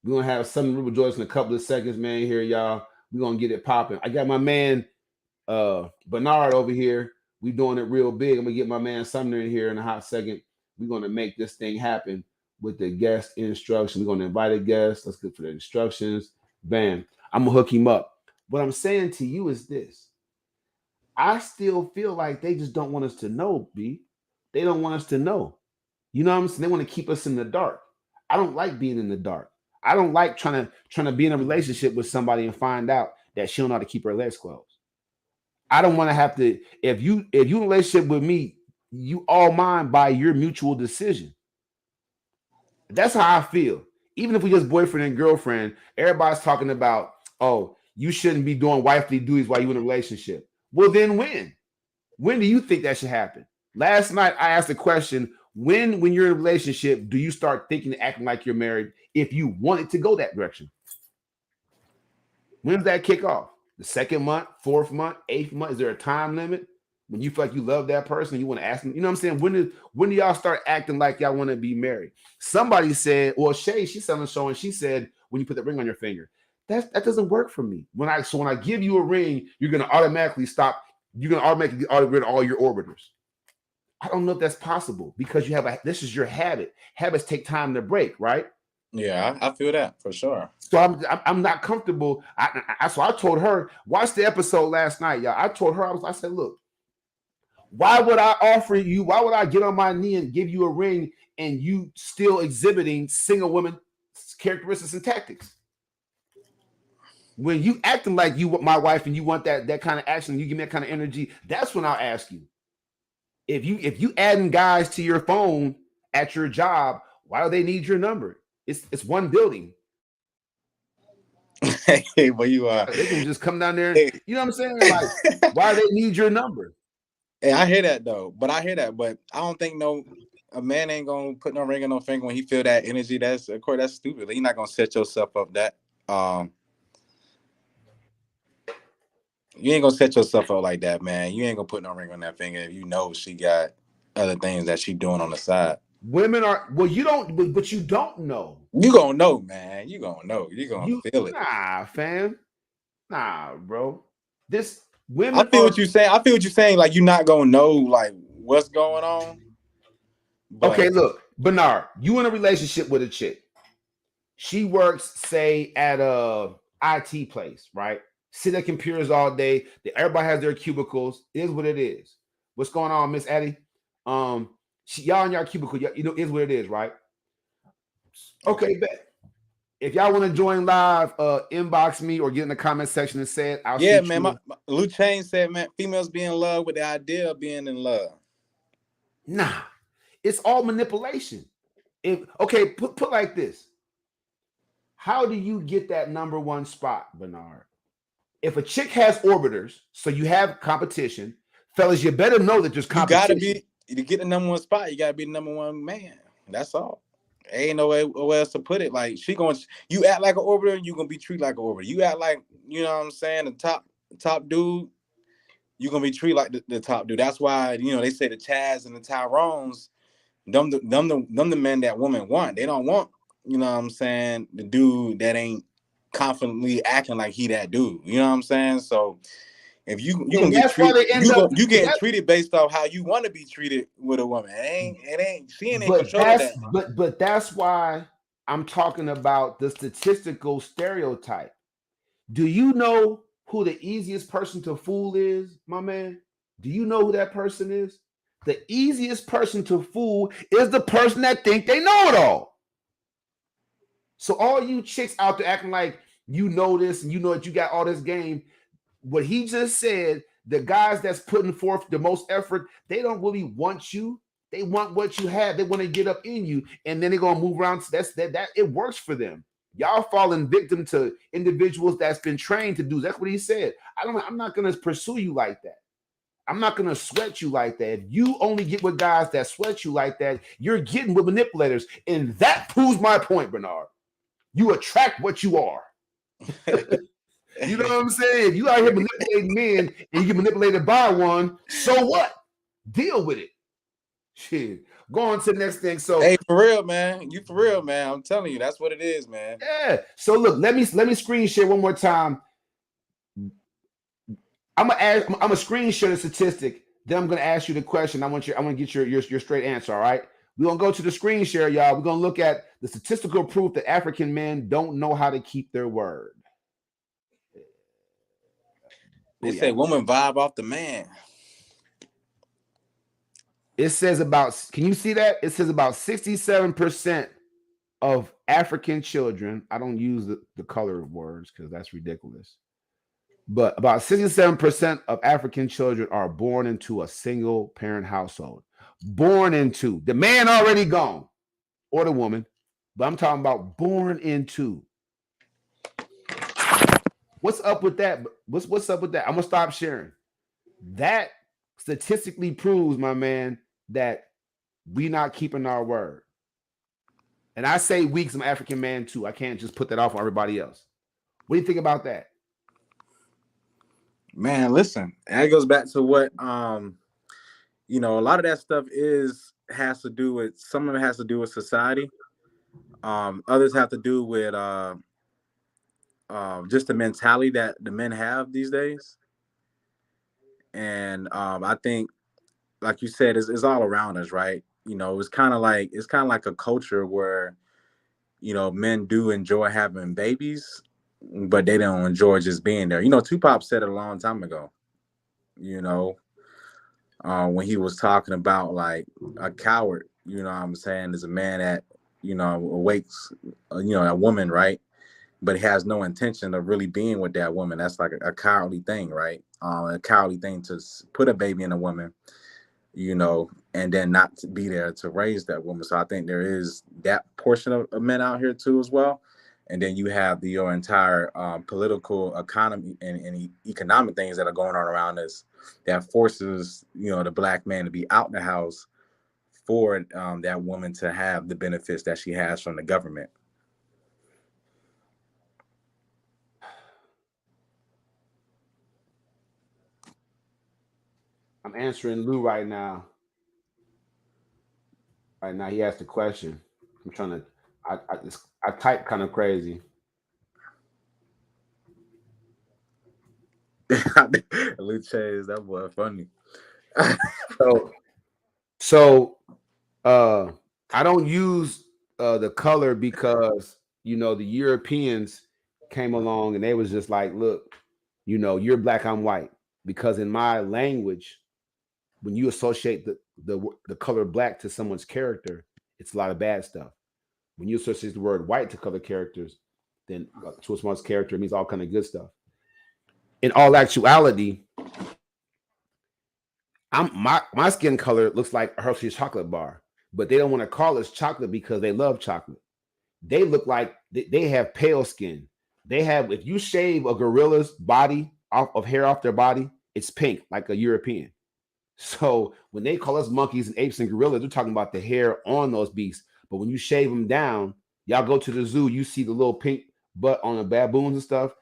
We're gonna have Sumner River in a couple of seconds, man. Here, y'all. We're gonna get it popping. I got my man Bernard over here. We doing it real big. I'm gonna get my man Sumner in here in a hot second. We're gonna make this thing happen with the guest instruction. We're gonna invite a guest. Let's go for the instructions. Bam. I'm gonna hook him up. What I'm saying to you is this. I still feel like they just don't want us to know, B. They don't want us to know. You know what I'm saying? They want to keep us in the dark. I don't like being in the dark. I don't like trying to be in a relationship with somebody and find out that she don't know how to keep her legs closed. I don't want to have to, if you in a relationship with me, you all mine by your mutual decision. That's how I feel. Even if we just boyfriend and girlfriend, everybody's talking about, oh, you shouldn't be doing wifely duties while you're in a relationship. Well, then when? When do you think that should happen? Last night, I asked the question, when you're in a relationship, do you start thinking and acting like you're married if you want it to go that direction? When does that kick off? The second month, fourth month, eighth month? Is there a time limit? When you feel like you love that person, you want to ask them, you know what I'm saying? When do y'all start acting like y'all want to be married? Somebody said, well, Shay, she said on the show, and she said, when you put the ring on your finger, that doesn't work for me. When I give you a ring, you're gonna automatically stop, you're gonna automatically get rid of all your orbiters. I don't know if that's possible because this is your habit. Habits take time to break, right? Yeah, I feel that for sure. So I'm not comfortable. So I told her, watch the episode last night, y'all. I told her, I said, look, why would I offer you? Why would I get on my knee and give you a ring and you still exhibiting single women characteristics and tactics? When you acting like you want my wife and you want that kind of action, you give me that kind of energy, that's when I'll ask you. If you adding guys to your phone at your job, why do they need your number? It's one building. Hey, but you are. They can just come down there. You know what I'm saying? Like, why do they need your number? Hey, I hear that though. But I don't think a man ain't gonna put no ring on no finger when he feel that energy. That's of course that's stupid. You're not gonna set yourself up that. You ain't gonna set yourself up like that, man. You ain't gonna put no ring on that finger if you know she got other things that she doing on the side. Women are you don't, but you don't know. You gonna know, man. You gonna know. You gonna feel it. Nah, fam. Nah, bro. This women. I feel what you're saying. I feel what you're saying. Like you're not gonna know like what's going on. But, okay, look, Bernard, you in a relationship with a chick. She works, say, at a IT place, right? Sit at computers all day. Everybody has their cubicles. It is what it is. What's going on, Miss Addie? Y'all in your cubicle, you know, is what it is, right? Okay, bet. If y'all want to join live, inbox me or get in the comment section and say it. I'll yeah, man. My Lou Chain said, man, females be in love with the idea of being in love. Nah, it's all manipulation. Put like this. How do you get that number one spot, Bernard? If a chick has orbiters, so you have competition, fellas, you better know that there's competition. To get the number one spot, you gotta be the number one man. That's all. Ain't no way else to put it. Like you act like an orbiter, you gonna be treated like an orbiter. You act like, you know what I'm saying, the top dude, you gonna be treated like the top dude. That's why, you know, they say the Chaz and the Tyrones, them the men that women want. They don't want, you know what I'm saying, the dude that ain't confidently acting like he that dude. You know what I'm saying? So if you gonna get treated, you getting treated based off how you want to be treated with a woman. It ain't she ain't in control of that. But that's why I'm talking about the statistical stereotype. Do you know who the easiest person to fool is, my man? Do you know who that person is? The easiest person to fool is the person that think they know it all. So all you chicks out there acting like you know this and you know that you got all this game. What he just said, the guys that's putting forth the most effort, they don't really want you. They want what you have. They want to get up in you, and then they're gonna move around. That it works for them. Y'all falling victim to individuals that's been trained to do. That's what he said. I'm not gonna pursue you like that. I'm not gonna sweat you like that. If you only get with guys that sweat you like that, you're getting with manipulators. And that proves my point, Bernard. You attract what you are. You know what I'm saying? If you out here manipulating men and you get manipulated by one, so what? Deal with it. Shit. Go on to the next thing. So hey, for real, man. You for real, man. I'm telling you, that's what it is, man. yeah. So look, let me screen share one more time. I'm gonna screen share the statistic. Then I'm gonna ask you the question. I want to get your straight answer. All right. We're gonna go to the screen share, y'all. We're gonna look at the statistical proof that African men don't know how to keep their word. They say women vibe off the man. It says can you see that? It says about 67% of African children, I don't use the color of words because that's ridiculous, but about 67% of African children are born into a single parent household. Born into, the man already gone, or the woman, but I'm talking about born into. What's up with that? What's up with that? I'm gonna stop sharing. That statistically proves, my man, that we not keeping our word. And I say we because I'm an African man too. I can't just put that off on everybody else. What do you think about that? Man, listen, that goes back to what you know, a lot of that stuff has to do with, some of it has to do with society. Others have to do with just the mentality that the men have these days. And I think, like you said, it's all around us, right? You know, it's kind of like a culture where, you know, men do enjoy having babies, but they don't enjoy just being there. You know, Tupac said it a long time ago, you know, when he was talking about like a coward, you know what I'm saying, is a man that, you know, awakes, you know, a woman, right? But he has no intention of really being with that woman. That's like a cowardly thing, right? A cowardly thing to put a baby in a woman, you know, and then not to be there to raise that woman. So I think there is that portion of men out here too as well. And then you have your entire political economy and economic things that are going on around us that forces, you know, the black man to be out the house for that woman to have the benefits that she has from the government. I'm answering Lou right now. Right now, he asked a question. I'm trying to. I type kind of crazy. Luce, that boy funny. So I don't use the color because you know the Europeans came along and they was just like, look, you know, you're black, I'm white. Because in my language, when you associate the color black to someone's character, it's a lot of bad stuff. When you associate the word white to color characters, then to someone's character, it means all kind of good stuff. In all actuality, my skin color looks like a Hershey's chocolate bar, but they don't want to call us chocolate because they love chocolate. They look like they have pale skin. They have, if you shave a gorilla's body off of hair off their body, it's pink like a European. So when they call us monkeys and apes and gorillas, they're talking about the hair on those beasts. But when you shave them down, y'all go to the zoo, you see the little pink butt on the baboons and stuff.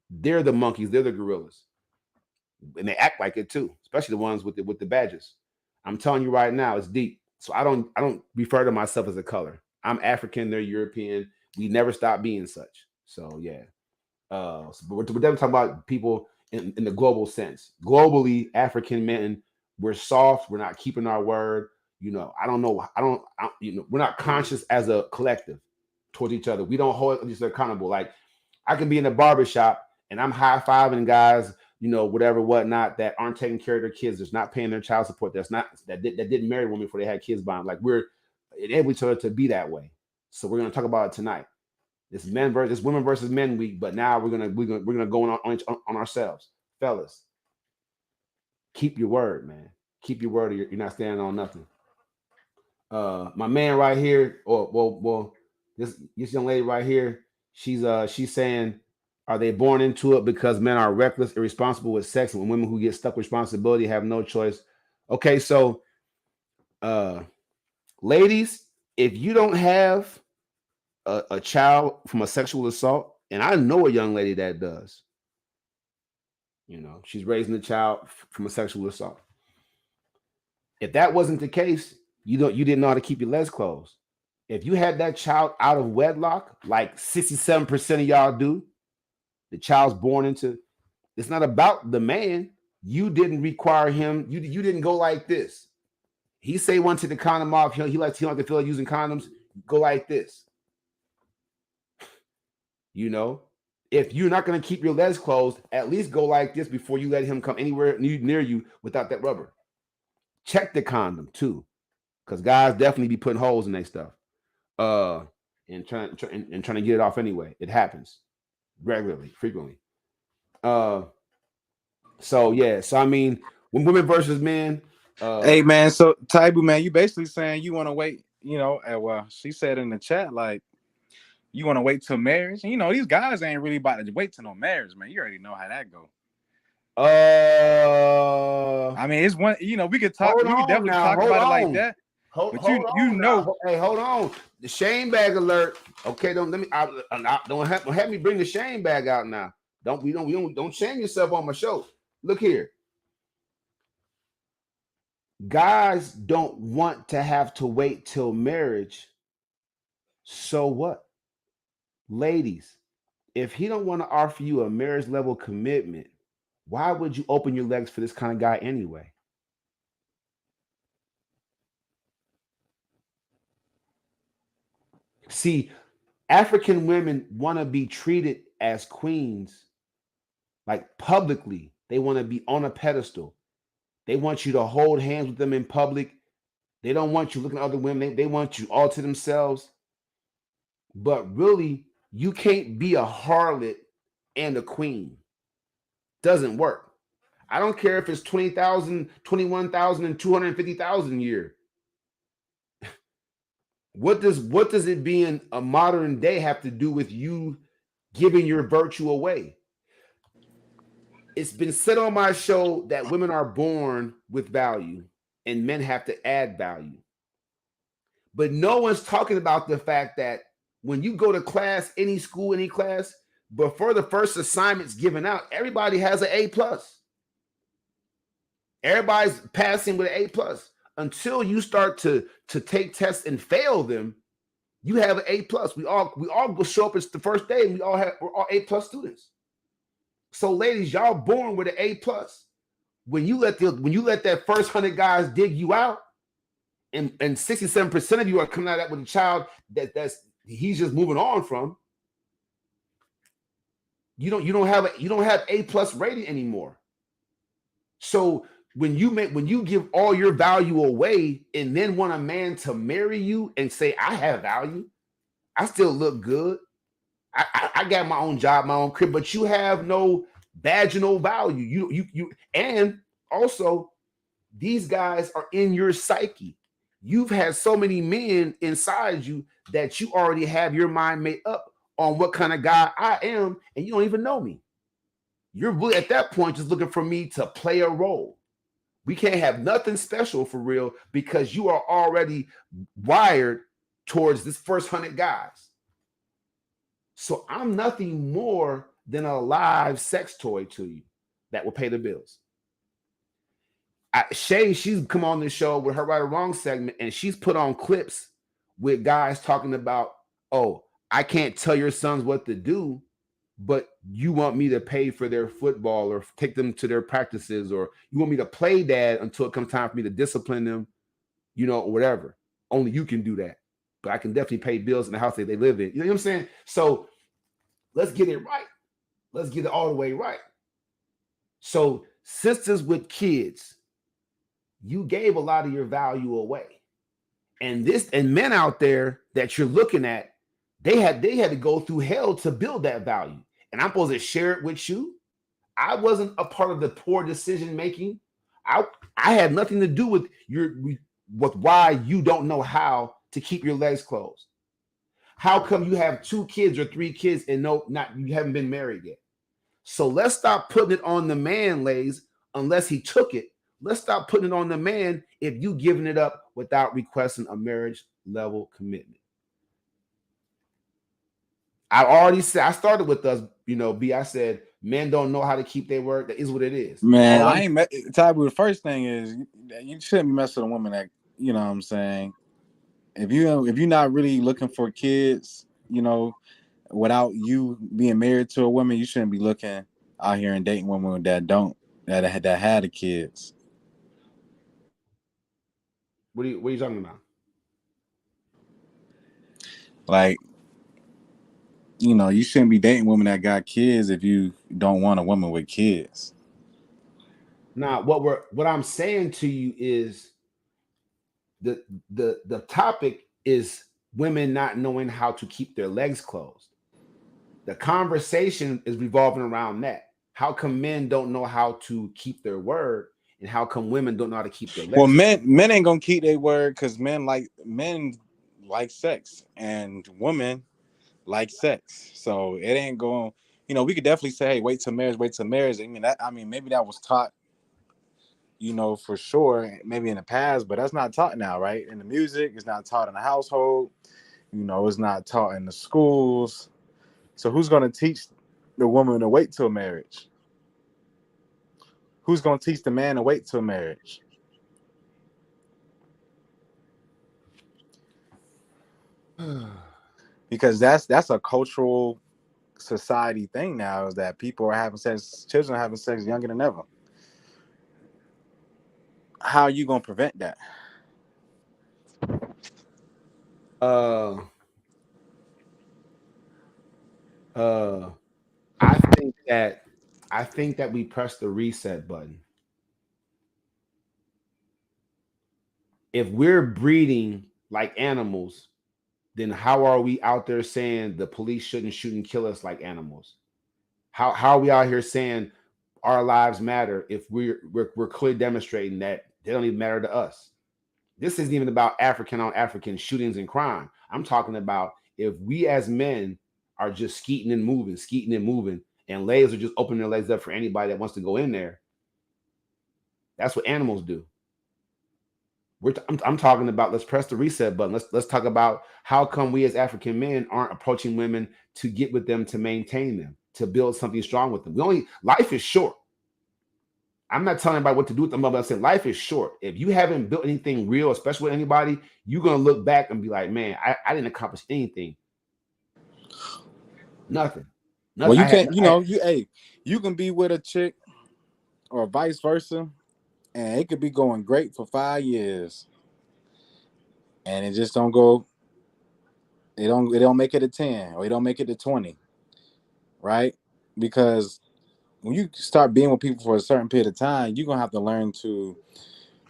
They're the monkeys, they're the gorillas, and they act like it too, especially the ones with the badges. I'm telling you right now, it's deep. So I don't refer to myself as a color. I'm African, they're European. We never stop being such. So yeah. But we're definitely talking about people in the global sense. Globally, African men, we're soft. We're not keeping our word. You know, I don't know. You know, we're not conscious as a collective towards each other. We don't hold each other accountable. Like I can be in a barbershop and I'm high-fiving guys, you know, whatever, whatnot, that aren't taking care of their kids, that's not paying their child support, that didn't marry women before they had kids by them. Like we're enabling each other to be that way. So we're gonna talk about it tonight. It's women versus men week, but now we're gonna go on ourselves, fellas. Keep your word, man. Keep your word. Or you're not standing on nothing. My man right here, or well, this young lady right here, She's saying, are they born into it because men are reckless, irresponsible with sex, and women who get stuck with responsibility have no choice? Okay, so ladies, if you don't have a child from a sexual assault, and I know a young lady that does, she's raising a child from a sexual assault. If that wasn't the case, you didn't know how to keep your legs closed. If you had that child out of wedlock, like 67% of y'all do, the child's born into, it's not about the man. You didn't require him. You didn't go like this. He say one to the condom off. He likes to feel like using condoms. Go like this. If you're not going to keep your legs closed, at least go like this before you let him come anywhere near you without that rubber. Check the condom too, because guys definitely be putting holes in their stuff, and trying to get it off anyway. It happens regularly, frequently. So I mean, when women versus men. Hey man, so Taibu, man, you basically saying you want to wait. Well, she said in the chat like you want to wait till marriage. And, these guys ain't really about to wait till no marriage, man. You already know how that go. I mean, it's one. We could talk. We could definitely talk about it like that. Hold on. Hey, hold on. The shame bag alert. Okay, don't have me bring the shame bag out now. Don't shame yourself on my show. Look here. Guys don't want to have to wait till marriage. So what? Ladies, if he don't want to offer you a marriage level commitment, why would you open your legs for this kind of guy anyway? See, African women want to be treated as queens, like publicly. They want to be on a pedestal. They want you to hold hands with them in public. They don't want you looking at other women. They want you all to themselves. But really, you can't be a harlot and a queen. Doesn't work. I don't care if it's 20,000, 21,000, and 250,000 a year. What does it being a modern day have to do with you giving your virtue away? It's been said on my show that women are born with value and men have to add value. But no one's talking about the fact that when you go to class, any school, any class, before the first assignment's given out, everybody has an A+. Everybody's passing with an A+. Until you start to take tests and fail them, you have an A+. We all go show up. It's the first day, and we're all A+ students. So, ladies, y'all born with an A+. When you let that first 100 guys dig you out, and 67% of you are coming out of that with a child that's he's just moving on from. You don't have A+ rating anymore. So when you give all your value away and then want a man to marry you and say, I have value, I still look good, I got my own job, my own crib, but you have no vaginal value. You and also these guys are in your psyche. You've had so many men inside you that you already have your mind made up on what kind of guy I am, and you don't even know me. You're really at that point just looking for me to play a role. We can't have nothing special for real because you are already wired towards this first 100 guys. So I'm nothing more than a live sex toy to you that will pay the bills. Shay, she's come on this show with her Right or Wrong segment, and she's put on clips with guys talking about, oh, I can't tell your sons what to do, but you want me to pay for their football or take them to their practices, or you want me to play dad until it comes time for me to discipline them, or whatever. Only you can do that. But I can definitely pay bills in the house that they live in. You know what I'm saying? So let's get it right. Let's get it all the way right. So sisters with kids, you gave a lot of your value away. And men out there that you're looking at, they had to go through hell to build that value. And I'm supposed to share it with you. I wasn't a part of the poor decision making. I had nothing to do with why you don't know how to keep your legs closed. How come you have 2 kids or 3 kids and you haven't been married yet? So let's stop putting it on the man, ladies, unless he took it. Let's stop putting it on the man if you giving it up without requesting a marriage level commitment. I already said, I started with us, B. I said men don't know how to keep their word. That is what it is. Man, I ain't Taibu. The first thing is you shouldn't be messing with a woman that, you know what I'm saying. If you're not really looking for kids, without you being married to a woman, you shouldn't be looking out here and dating women that had the kids. What are you talking about? Like, you shouldn't be dating women that got kids if you don't want a woman with kids. Now, what I'm saying to you is the topic is women not knowing how to keep their legs closed. The conversation is revolving around that. How come men don't know how to keep their word, and how come women don't know how to keep their legs? Well, men ain't gonna keep their word because men like sex and women like sex. So it ain't going. We could definitely say, hey, wait till marriage. I mean, maybe that was taught, for sure, maybe in the past, but that's not taught now, right? In the music, it's not taught in the household. It's not taught in the schools. So who's going to teach the woman to wait till marriage? Who's going to teach the man to wait till marriage? Because that's a cultural society thing now, is that people are having sex, children are having sex younger than ever. How are you going to prevent that? I think that we press the reset button. If we're breeding like animals, then how are we out there saying the police shouldn't shoot and kill us like animals? How are we out here saying our lives matter if we're clearly demonstrating that they don't even matter to us? This isn't even about African on African shootings and crime. I'm talking about if we as men are just skeeting and moving, and legs are just opening their legs up for anybody that wants to go in there. That's what animals do. I'm talking about, let's press the reset button. Let's talk about how come we as African men aren't approaching women to get with them, to maintain them, to build something strong with them. Life is short. I'm not telling anybody what to do with them, but I'm saying life is short. If you haven't built anything real, especially with anybody, you're gonna look back and be like, man, I didn't accomplish anything. Nothing. Well, you can't, you can be with a chick or vice versa, and it could be going great for 5 years, and it just don't go. It don't make it to 10, or it don't make it to 20, right? Because when you start being with people for a certain period of time, you're gonna have to learn to,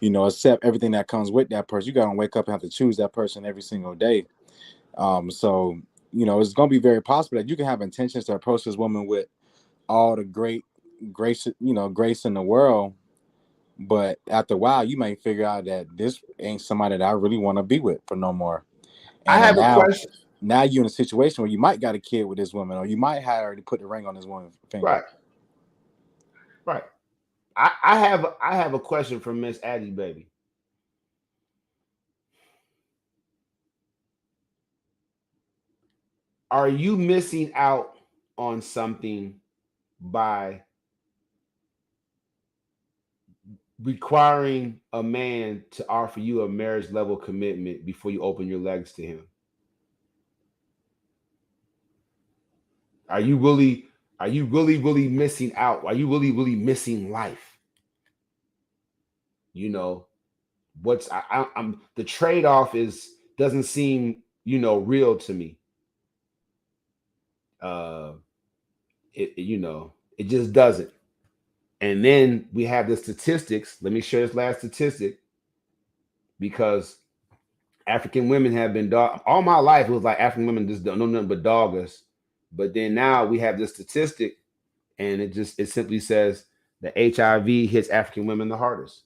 accept everything that comes with that person. You gotta wake up and have to choose that person every single day. So it's gonna be very possible that you can have intentions to approach this woman with all the grace in the world, but after a while, you may figure out that this ain't somebody that I really want to be with for no more. And I have a question. Now you're in a situation where you might got a kid with this woman, or you might have already put the ring on this woman's finger. Right. I have a question for Miss Addie, baby. Are you missing out on something by requiring a man to offer you a marriage level commitment before you open your legs to him? Are you really missing out? Are you really missing life? I'm the trade-off doesn't seem, real to me. It just doesn't. And then we have the statistics. Let me share this last statistic, because African women have been all my life. It was like African women just don't know nothing but dog us. But then now we have this statistic, and it simply says that HIV hits African women the hardest.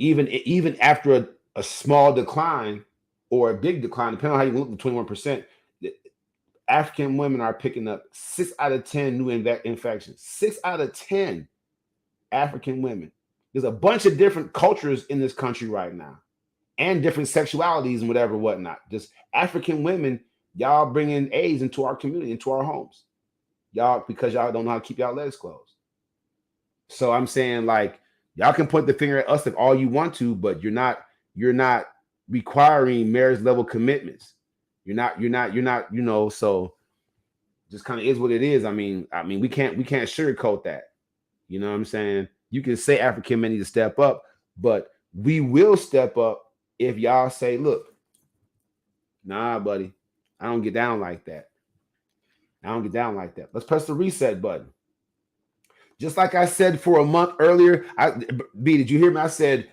Even after a small decline, or a big decline, depending on how you look, the 21%. African women are picking up 6 out of 10 new infections. 6 out of 10 African women. There's a bunch of different cultures in this country right now, and different sexualities and whatnot. Just African women, y'all bringing AIDS into our community, into our homes. Y'all, because y'all don't know how to keep y'all legs closed. So I'm saying, like, y'all can point the finger at us if all you want to, but you're not requiring marriage level commitments. You're not, so just kind of is what it is. I mean, we can't sugarcoat that. You know what I'm saying? You can say African men need to step up, but we will step up if y'all say, look, nah, buddy, I don't get down like that. Let's press the reset button. Just like I said for a month earlier, B, did you hear me? I said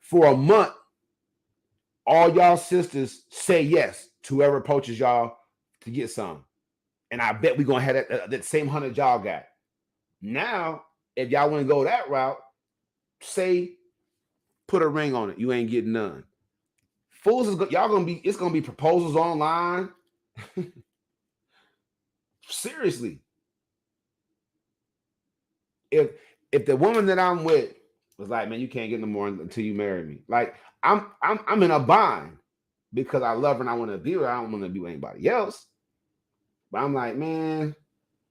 for a month, all y'all sisters say yes to whoever approaches y'all to get some. And I bet we're going to have that same 100 y'all got. Now, if y'all want to go that route, say, put a ring on it. You ain't getting none. Fools it's going to be proposals online. Seriously. If the woman that I'm with was like, man, you can't get no more until you marry me. Like, I'm in a bind because I love her and I want to be with her. I don't want to be with anybody else. But I'm like, man,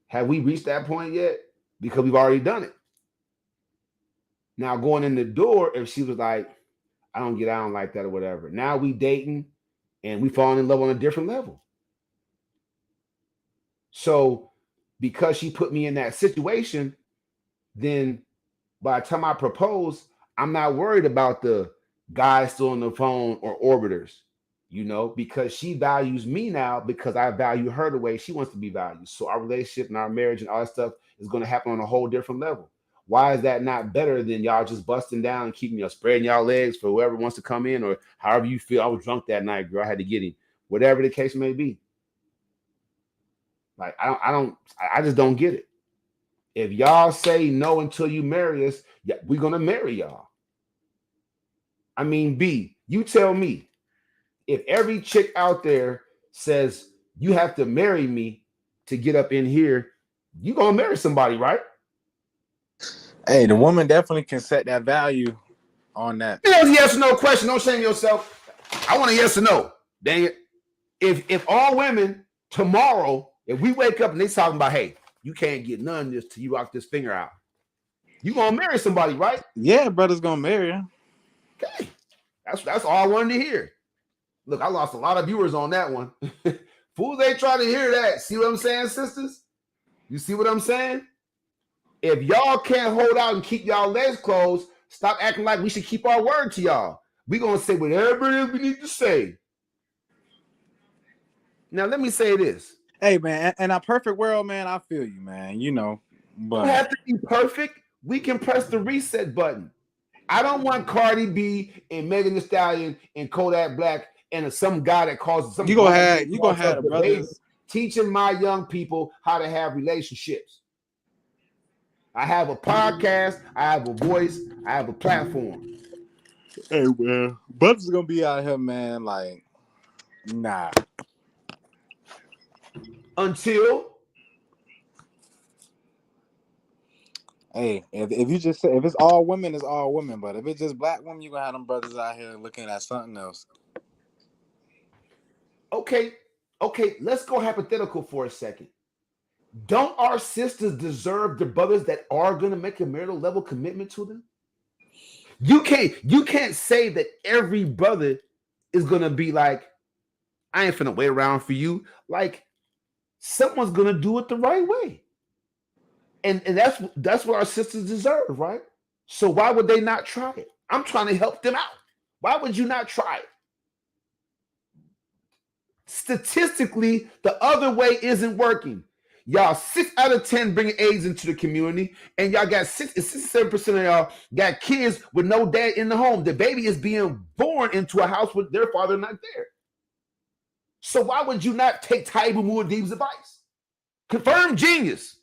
have we reached that point yet? Because we've already done it. Now going in the door, if she was like, I don't get down like that or whatever. Now we dating and we falling in love on a different level. So because she put me in that situation, then by the time I propose, I'm not worried about the guy still on the phone or orbiters, because she values me now because I value her the way she wants to be valued. So our relationship and our marriage and all that stuff is going to happen on a whole different level. Why is that not better than y'all just busting down and keeping spreading y'all legs for whoever wants to come in, or however you feel? I was drunk that night, girl. I had to get him. Whatever the case may be. Like, I just don't get it. If y'all say no until you marry us, yeah, we're gonna marry y'all. I mean, B, you tell me, if every chick out there says you have to marry me to get up in here, you gonna marry somebody, right? Hey, the woman definitely can set that value on that. It was a yes or no question. Don't shame yourself. I want a yes or no. Dang it. If all women tomorrow, if we wake up and they talking about, hey, you can't get none of this till you rock this finger out, you gonna marry somebody, right? Yeah, brother's gonna marry her. Okay. That's all I wanted to hear. Look, I lost a lot of viewers on that one. Fools ain't trying to hear that. See what I'm saying, sisters? You see what I'm saying? If y'all can't hold out and keep y'all legs closed, stop acting like we should keep our word to y'all. We're going to say whatever it is we need to say. Now, let me say this. Hey, man, in a perfect world, man, I feel you, man. But don't have to be perfect. We can press the reset button. I don't want Cardi B and Megan Thee Stallion and Kodak Black and some guy that calls some. You gonna have the brothers teaching my young people how to have relationships. I have a podcast, I have a voice, I have a platform. Hey, well, brothers gonna be out here, man. Like, nah. Until. Hey, if you just say if it's all women, it's all women. But if it's just black women, you gonna have them brothers out here looking at something else. Okay, let's go hypothetical for a second. Don't our sisters deserve the brothers that are gonna make a marital level commitment to them? You can't say that every brother is gonna be like, I ain't finna wait around for you. Like, someone's gonna do it the right way. And that's what our sisters deserve, right? So why would they not try it? I'm trying to help them out. Why would you not try it? Statistically, the other way isn't working. Y'all, 6 out of 10 bring AIDS into the community, and y'all got 67% of y'all got kids with no dad in the home. The baby is being born into a house with their father not there. So why would you not take Taibu Muad'Dib's advice? Confirmed genius.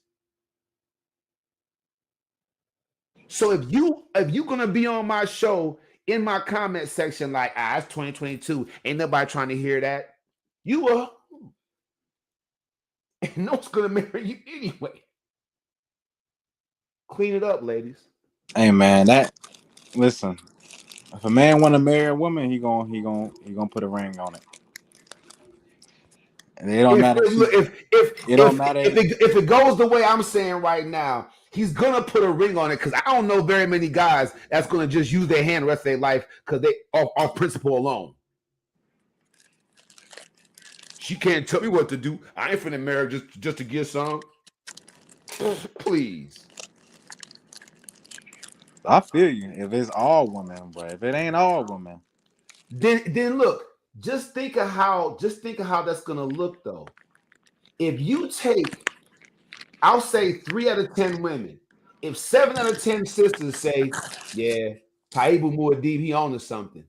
So if you're gonna be on my show in my comment section like, it's 2022. Ain't nobody trying to hear that. You are. And no one's gonna marry you anyway. Clean it up, ladies. Hey man, listen. If a man want to marry a woman, he gonna put a ring on it. And it don't matter. It don't matter. If it goes the way I'm saying right now, he's gonna put a ring on it because I don't know very many guys that's gonna just use their hand the rest of their life because they off principle alone. She can't tell me what to do. I ain't finna marry just to get some. Please. I feel you. If it's all women, but if it ain't all women, then look. Just think of how that's gonna look though. If you take, I'll say 3 out of 10 women. If 7 out of 10 sisters say, yeah, Taibu Muad'Dib, he on to something.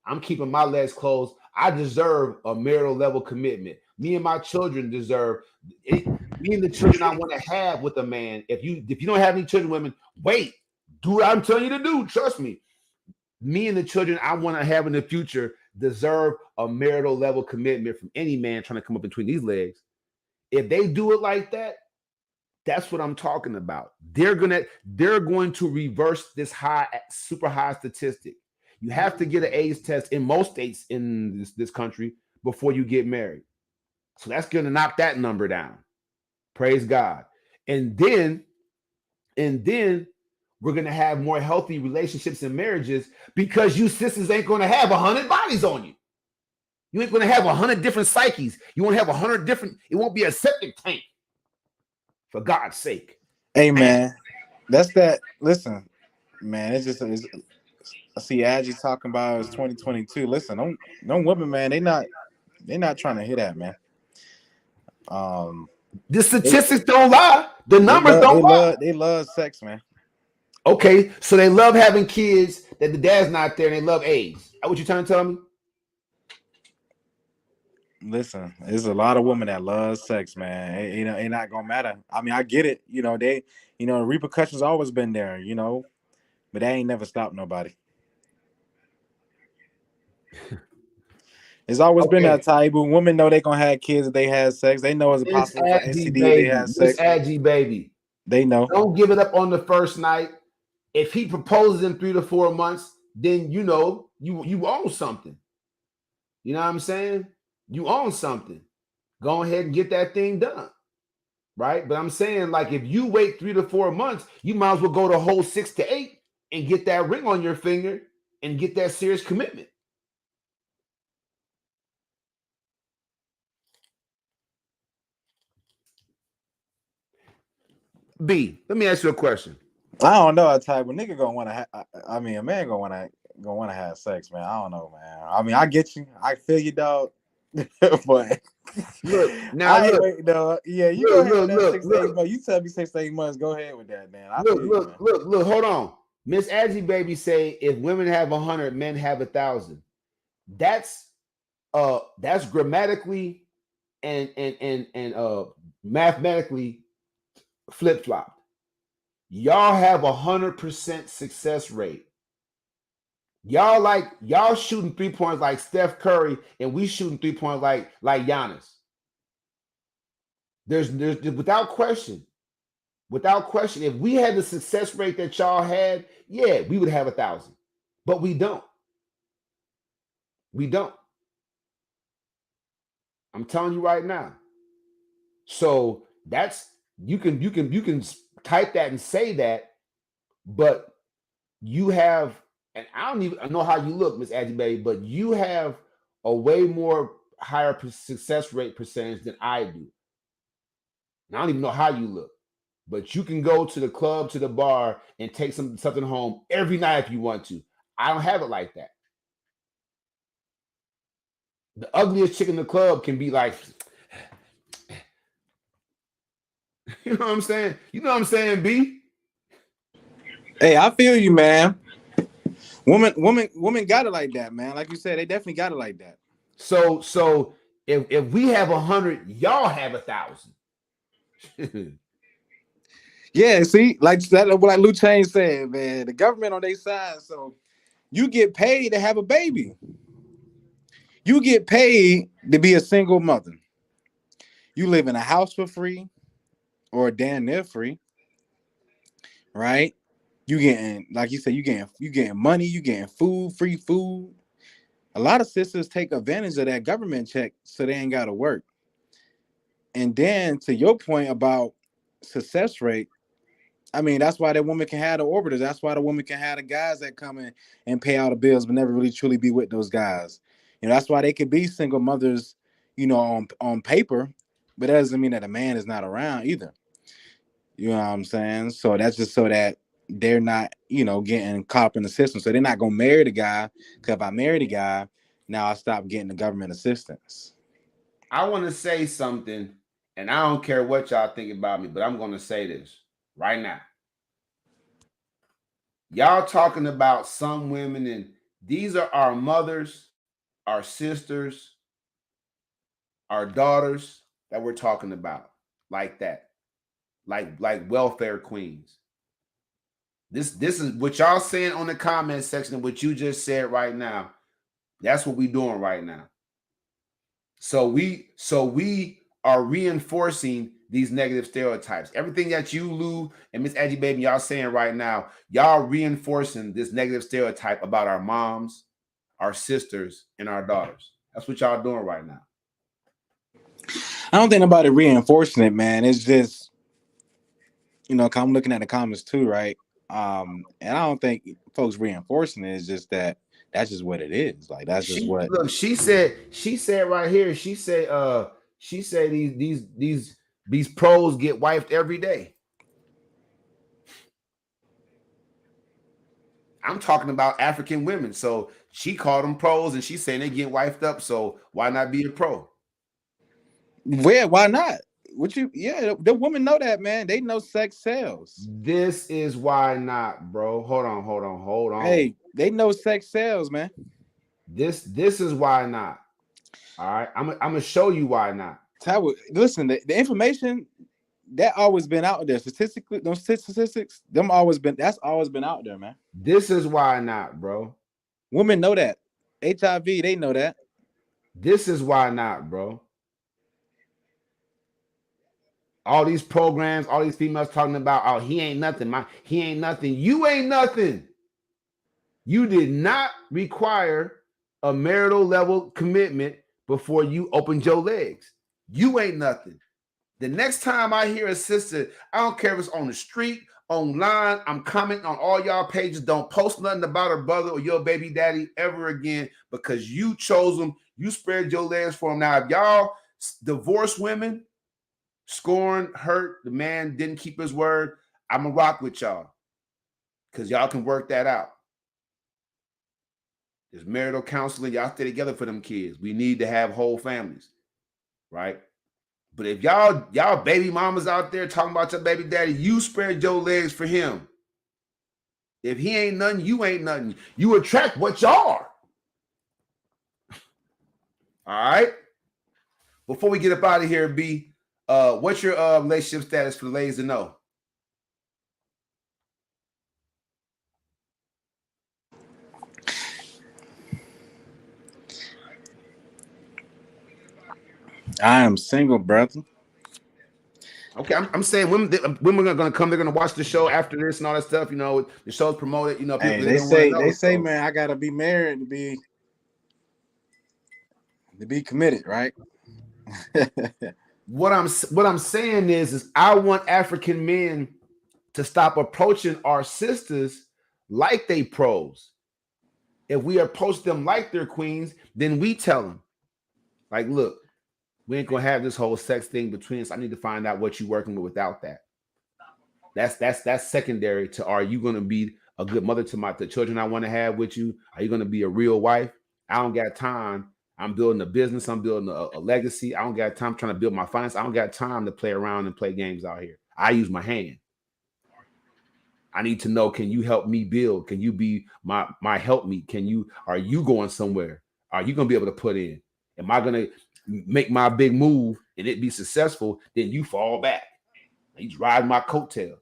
I'm keeping my legs closed. I deserve a marital level commitment. Me and my children deserve it. Me and the children I want to have with a man. If you don't have any children, women, wait. Do what I'm telling you to do. Trust me. Me and the children I want to have in the future deserve a marital level commitment from any man trying to come up between these legs. If they do it like that, that's what I'm talking about. They're going to reverse this super high statistic. You have to get an AIDS test in most states in this country before you get married. So that's going to knock that number down. Praise God. And then we're going to have more healthy relationships and marriages because you sisters ain't going to have 100 bodies on you. You ain't going to have 100 different psyches. You won't have 100 different. It won't be a septic tank. For God's sake. Hey man, that's that. Listen, man, I see Aggie talking about it's 2022. Listen, don't women, man, they not trying to hear that, man. The statistics don't lie. The numbers don't lie. They love sex, man. Okay, so they love having kids that the dad's not there, and they love AIDS. Is that what you trying to tell me? Listen, there's a lot of women that love sex, man. It not gonna matter. I mean, I get it. The repercussions always been there, but they ain't never stopped nobody. It's always been that Taibu. Women know they gonna have kids if they have sex. They know it's possible for STD if they have sex. Aggie, baby. They know. Don't give it up on the first night. If he proposes in 3 to 4 months, then you own something. You know what I'm saying? You own something. Go ahead and get that thing done. Right? But I'm saying, like, if you wait 3 to 4 months, you might as well go the whole 6 to 8 and get that ring on your finger and get that serious commitment. B, let me ask you a question. I don't know, type of nigga gonna want to. A man gonna want to have sex, man. I don't know, man. I mean, I get you. I feel you, dog. But look, now look, dog. Yeah, you go ahead with that 6 to 8 months. You tell me 6 to 8 months. Go ahead with that, man. Look. Hold on. Miss Aggie baby say if women have 100, men have 1,000. That's grammatically and mathematically flip-flopped. Y'all have 100% success rate. Y'all shooting 3 points like Steph Curry, and we shooting 3 points like Giannis. There's without question. If we had the success rate that y'all had, yeah, we would have 1,000. But we don't. I'm telling you right now. So that's you can type that and say that, but you have, and I don't even know how you look, Miss Aggie Baby, but you have a way more higher success rate percentage than I do. And I don't even know how you look, but you can go to the club, to the bar, and take something home every night if you want to. I don't have it like that. The ugliest chick in the club can be like, you know what I'm saying? You know what I'm saying, B? Hey, I feel you, man. Women got it like that, man. Like you said, they definitely got it like that. So if we have 100, y'all have 1,000. Yeah, see, like Lou Chain said, man, the government on their side, so You get paid to have a baby. You get paid to be a single mother. You live in a house for free or damn near free, right? You getting, like you said, you getting money, you getting food, free food. A lot of sisters take advantage of that government check so they ain't gotta work. And then to your point about success rate, I mean, that's why that woman can have the orbiters. That's why the woman can have the guys that come in and pay all the bills, but never really truly be with those guys. That's why they could be single mothers, on paper, but that doesn't mean that a man is not around either. You know what I'm saying? So that's just so that they're not, getting caught up in the system. So they're not gonna marry the guy, because if I marry the guy, now I stop getting the government assistance. I want to say something, and I don't care what y'all think about me, but I'm going to say this right now. Y'all talking about some women, and these are our mothers, our sisters, our daughters that we're talking about, like that, like welfare queens. This is what y'all saying on the comment section. What you just said right now. That's what we doing right now. So we are reinforcing these negative stereotypes. Everything that you, Lou, and Miss Edgy Baby, y'all saying right now, y'all reinforcing this negative stereotype about our moms, our sisters, and our daughters. That's what y'all doing right now. I don't think nobody reinforcing it, man. It's just, I'm looking at the comments too, right? And I don't think folks reinforcing it. It's just that that's just what it is. Like that's just what. Look, she said right here. She said these pros get wifed every day. I'm talking about African women. So she called them pros, and she's saying they get wifed up. So why not be a pro? Why not? The women know that, man. They know sex sells. This is why not, bro. Hold on. Hey, they know sex sells, man. This is why not. All right, I'm gonna show you why not. Taibu, listen, the information that always been out there. Statistically, those statistics, that's always been out there, man. This is why not, bro. Women know that. HIV, they know that. This is why not, bro. All these programs, all these females talking about, oh, he ain't nothing. He ain't nothing. You ain't nothing. You did not require a marital level commitment before you opened your legs. You ain't nothing. The next time I hear a sister, I don't care if it's on the street, online, I'm commenting on all y'all pages. Don't post nothing about her brother or your baby daddy ever again, because you chose them. You spread your legs for them. Now, if y'all divorced women, scorned, hurt, the man didn't keep his word, I'm going to rock with y'all, because y'all can work that out. There's marital counseling. Y'all stay together for them kids. We need to have whole families, right? But if y'all baby mamas out there talking about your baby daddy, you spread your legs for him. If he ain't nothing, you ain't nothing. You attract what y'all are. All right? Before we get up out of here, B, what's your relationship status for the ladies to know? I am single, brother. Okay, I'm saying women are gonna come. They're gonna watch the show after this and all that stuff. The show's promoted. People Hey, they say, man, I gotta be married to be committed, right? What I'm saying is I want African men to stop approaching our sisters like they pros. If we approach them like they're queens, then we tell them, like, look, we ain't gonna have this whole sex thing between us. I need to find out what you're working with without that. That's secondary to, are you gonna be a good mother to the children I want to have with you? Are you gonna be a real wife? I don't got time. I'm building a business. I'm building a legacy. I don't got time trying to build my finance. I don't got time to play around and play games out here. I use my hand. I need to know, can you help me build? Can you be my help me? Are you going somewhere? Are you going to be able to put in? Am I going to make my big move and it be successful? Then you fall back. You ride my coattail.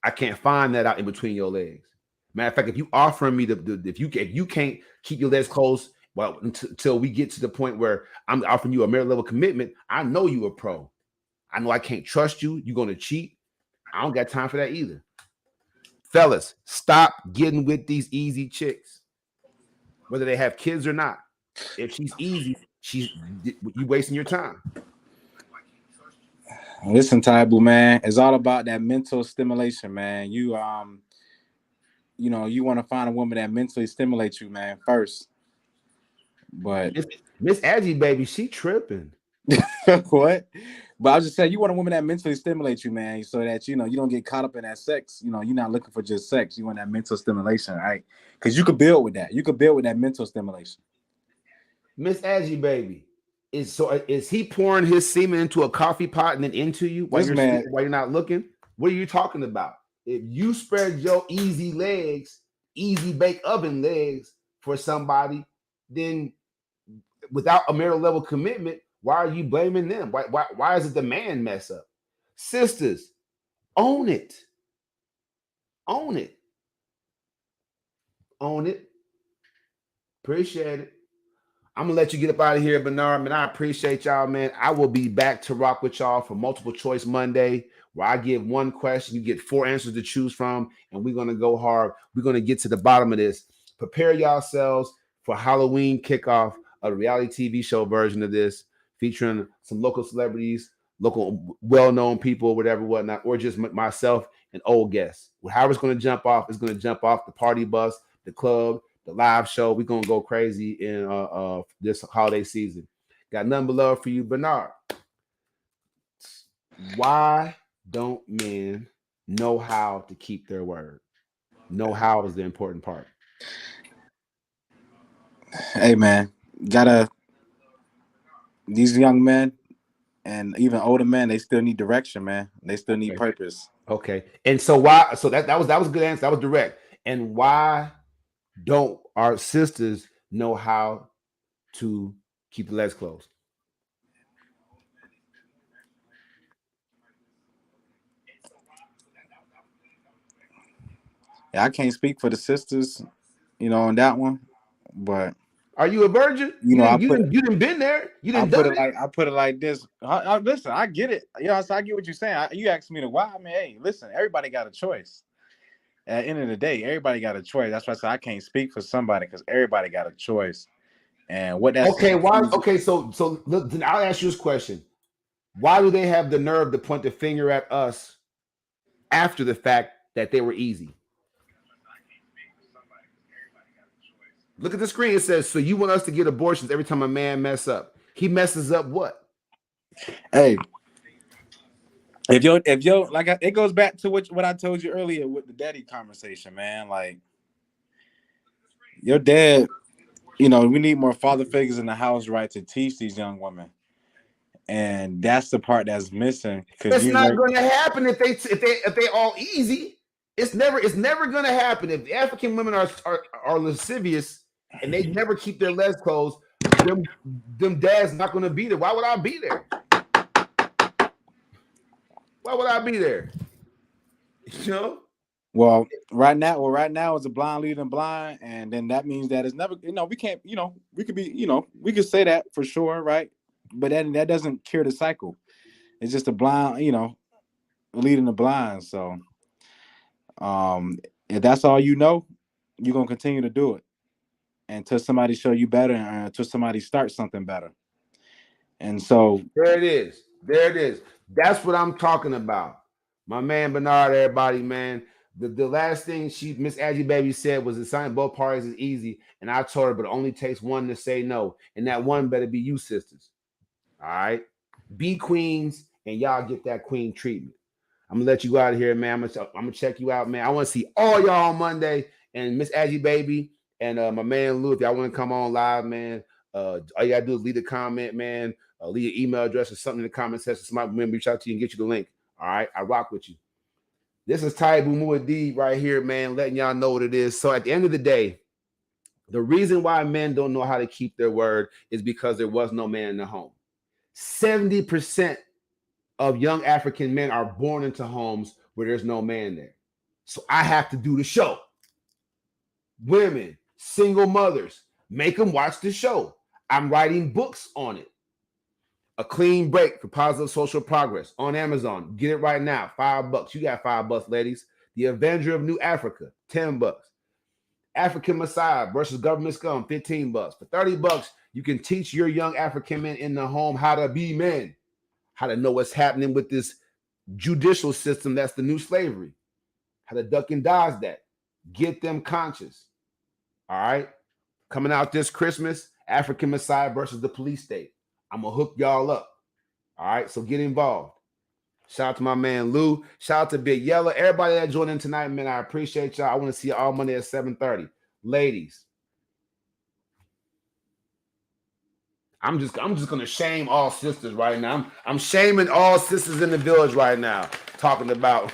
I can't find that out in between your legs. Matter of fact, if you offering me if you can't keep your legs closed, well, until we get to the point where I'm offering you a marriage level commitment, I know you a pro. I know I can't trust you. You're gonna cheat. I don't got time for that either. Fellas, stop getting with these easy chicks, whether they have kids or not. If she's easy, you wasting your time. Listen, Taibu, man, it's all about that mental stimulation, man. You you want to find a woman that mentally stimulates you, man, first. But Miss Aggie, baby, she tripping. what? But I was just saying, you want a woman that mentally stimulates you, man, so that you don't get caught up in that sex. You're not looking for just sex. You want that mental stimulation, right? Because you could build with that. You could build with that mental stimulation. Miss Aggie, baby, is he pouring his semen into a coffee pot and then into you while you're not looking? What are you talking about? If you spread your easy bake oven legs for somebody, then without a marital level commitment, why are you blaming them? Why is it the man mess up? Sisters, own it. Own it. Own it. Appreciate it. I'm gonna let you get up out of here, Bernard. Man, I appreciate y'all, man. I will be back to rock with y'all for Multiple Choice Monday, where I give one question, you get 4 answers to choose from, and we're gonna go hard. We're gonna get to the bottom of this. Prepare yourselves for Halloween kickoff, a reality TV show version of this, featuring some local celebrities, local well-known people, whatever, whatnot, or just myself and old guests. However it's gonna jump off, it's gonna jump off the party bus, the club, the live show. We're gonna go crazy in this holiday season. Got nothing but love for you, Bernard. Why don't men know how to keep their word? Know how is the important part. Hey, man, these young men and even older men, they still need direction, man. They still need purpose. Okay. And so why? So that was a good answer. That was direct. And why don't our sisters know how to keep the legs closed? Yeah, I can't speak for the sisters, on that one, but are you a virgin? You didn't been there. You didn't done it. I put it like this. Listen, I get it. So I get what you're saying. You asked me to why. I mean, hey, listen, everybody got a choice. At the end of the day, everybody got a choice. That's why I said I can't speak for somebody because everybody got a choice. And what that's okay. Why? Okay, so look, then I'll ask you this question: why do they have the nerve to point the finger at us after the fact that they were easy? Look at the screen. It says, "So you want us to get abortions every time a man mess up? He messes up what?" Hey, if yo like it goes back to what I told you earlier with the daddy conversation, man. Like your dad, we need more father figures in the house, right, to teach these young women. And that's the part that's missing. It's not going to happen if they all easy. It's never going to happen if the African women are lascivious and they never keep their legs closed. Them dads not going to be there. Why would I be there? Why would I be there? Well, right now it's a blind leading blind, and then that means that it's never. We can't. We could be. We could say that for sure, right? But that doesn't cure the cycle. It's just a blind. Leading the blind. So, if that's all you're gonna continue to do it until somebody show you better, and until somebody starts something better. And so there it is. That's what I'm talking about. My man Bernard, everybody, man. The last thing Miss Aggie Baby said was assigning both parties is easy. And I told her, but it only takes one to say no. And that one better be you, sisters. All right. Be queens and y'all get that queen treatment. I'm gonna let you go out of here, man. I'm gonna check you out, man. I want to see all y'all on Monday. And Miss Aggie Baby and my man Lou, if y'all want to come on live, man, all you gotta do is leave a comment, man. Leave your email address or something in the comment section. Somebody will reach out to you and get you the link. All right, I rock with you. This is Taibu Muad'Dib right here, man, letting y'all know what it is. So at the end of the day, the reason why men don't know how to keep their word is because there was no man in the home. 70% of young African men are born into homes where there's no man there. So I have to do the show. women, single mothers. Make them watch the show. I'm writing books on it. A Clean Break for Positive Social Progress on Amazon. Get it right now. $5. You got $5, ladies. The Avenger of New Africa, $10. African Messiah versus Government Scum, $15. For $30, you can teach your young African men in the home how to be men, how to know what's happening with this judicial system that's the new slavery, how to duck and dodge that. Get them conscious. All right? Coming out this Christmas, African Messiah versus the police state. I'm going to hook y'all up. All right? So get involved. Shout out to my man Lou. Shout out to Big Yellow. Everybody that joined in tonight, man, I appreciate y'all. I want to see you all Monday at 7:30. Ladies, I'm just gonna shame all sisters right now. I'm shaming all sisters in the village right now. Talking about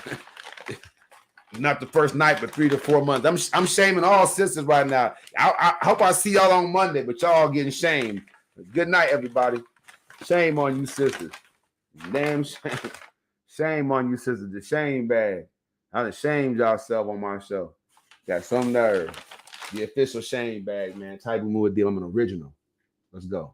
not the first night, but 3 to 4 months. I'm shaming all sisters right now. I hope I see y'all on Monday, but y'all getting shamed. Good night, everybody. Shame on you, sisters. Damn shame. Shame on you, sisters. The shame bag. I done shamed y'all on my show. Got some nerve. The official shame bag, man. Taibu deal. I'm an original. Let's go.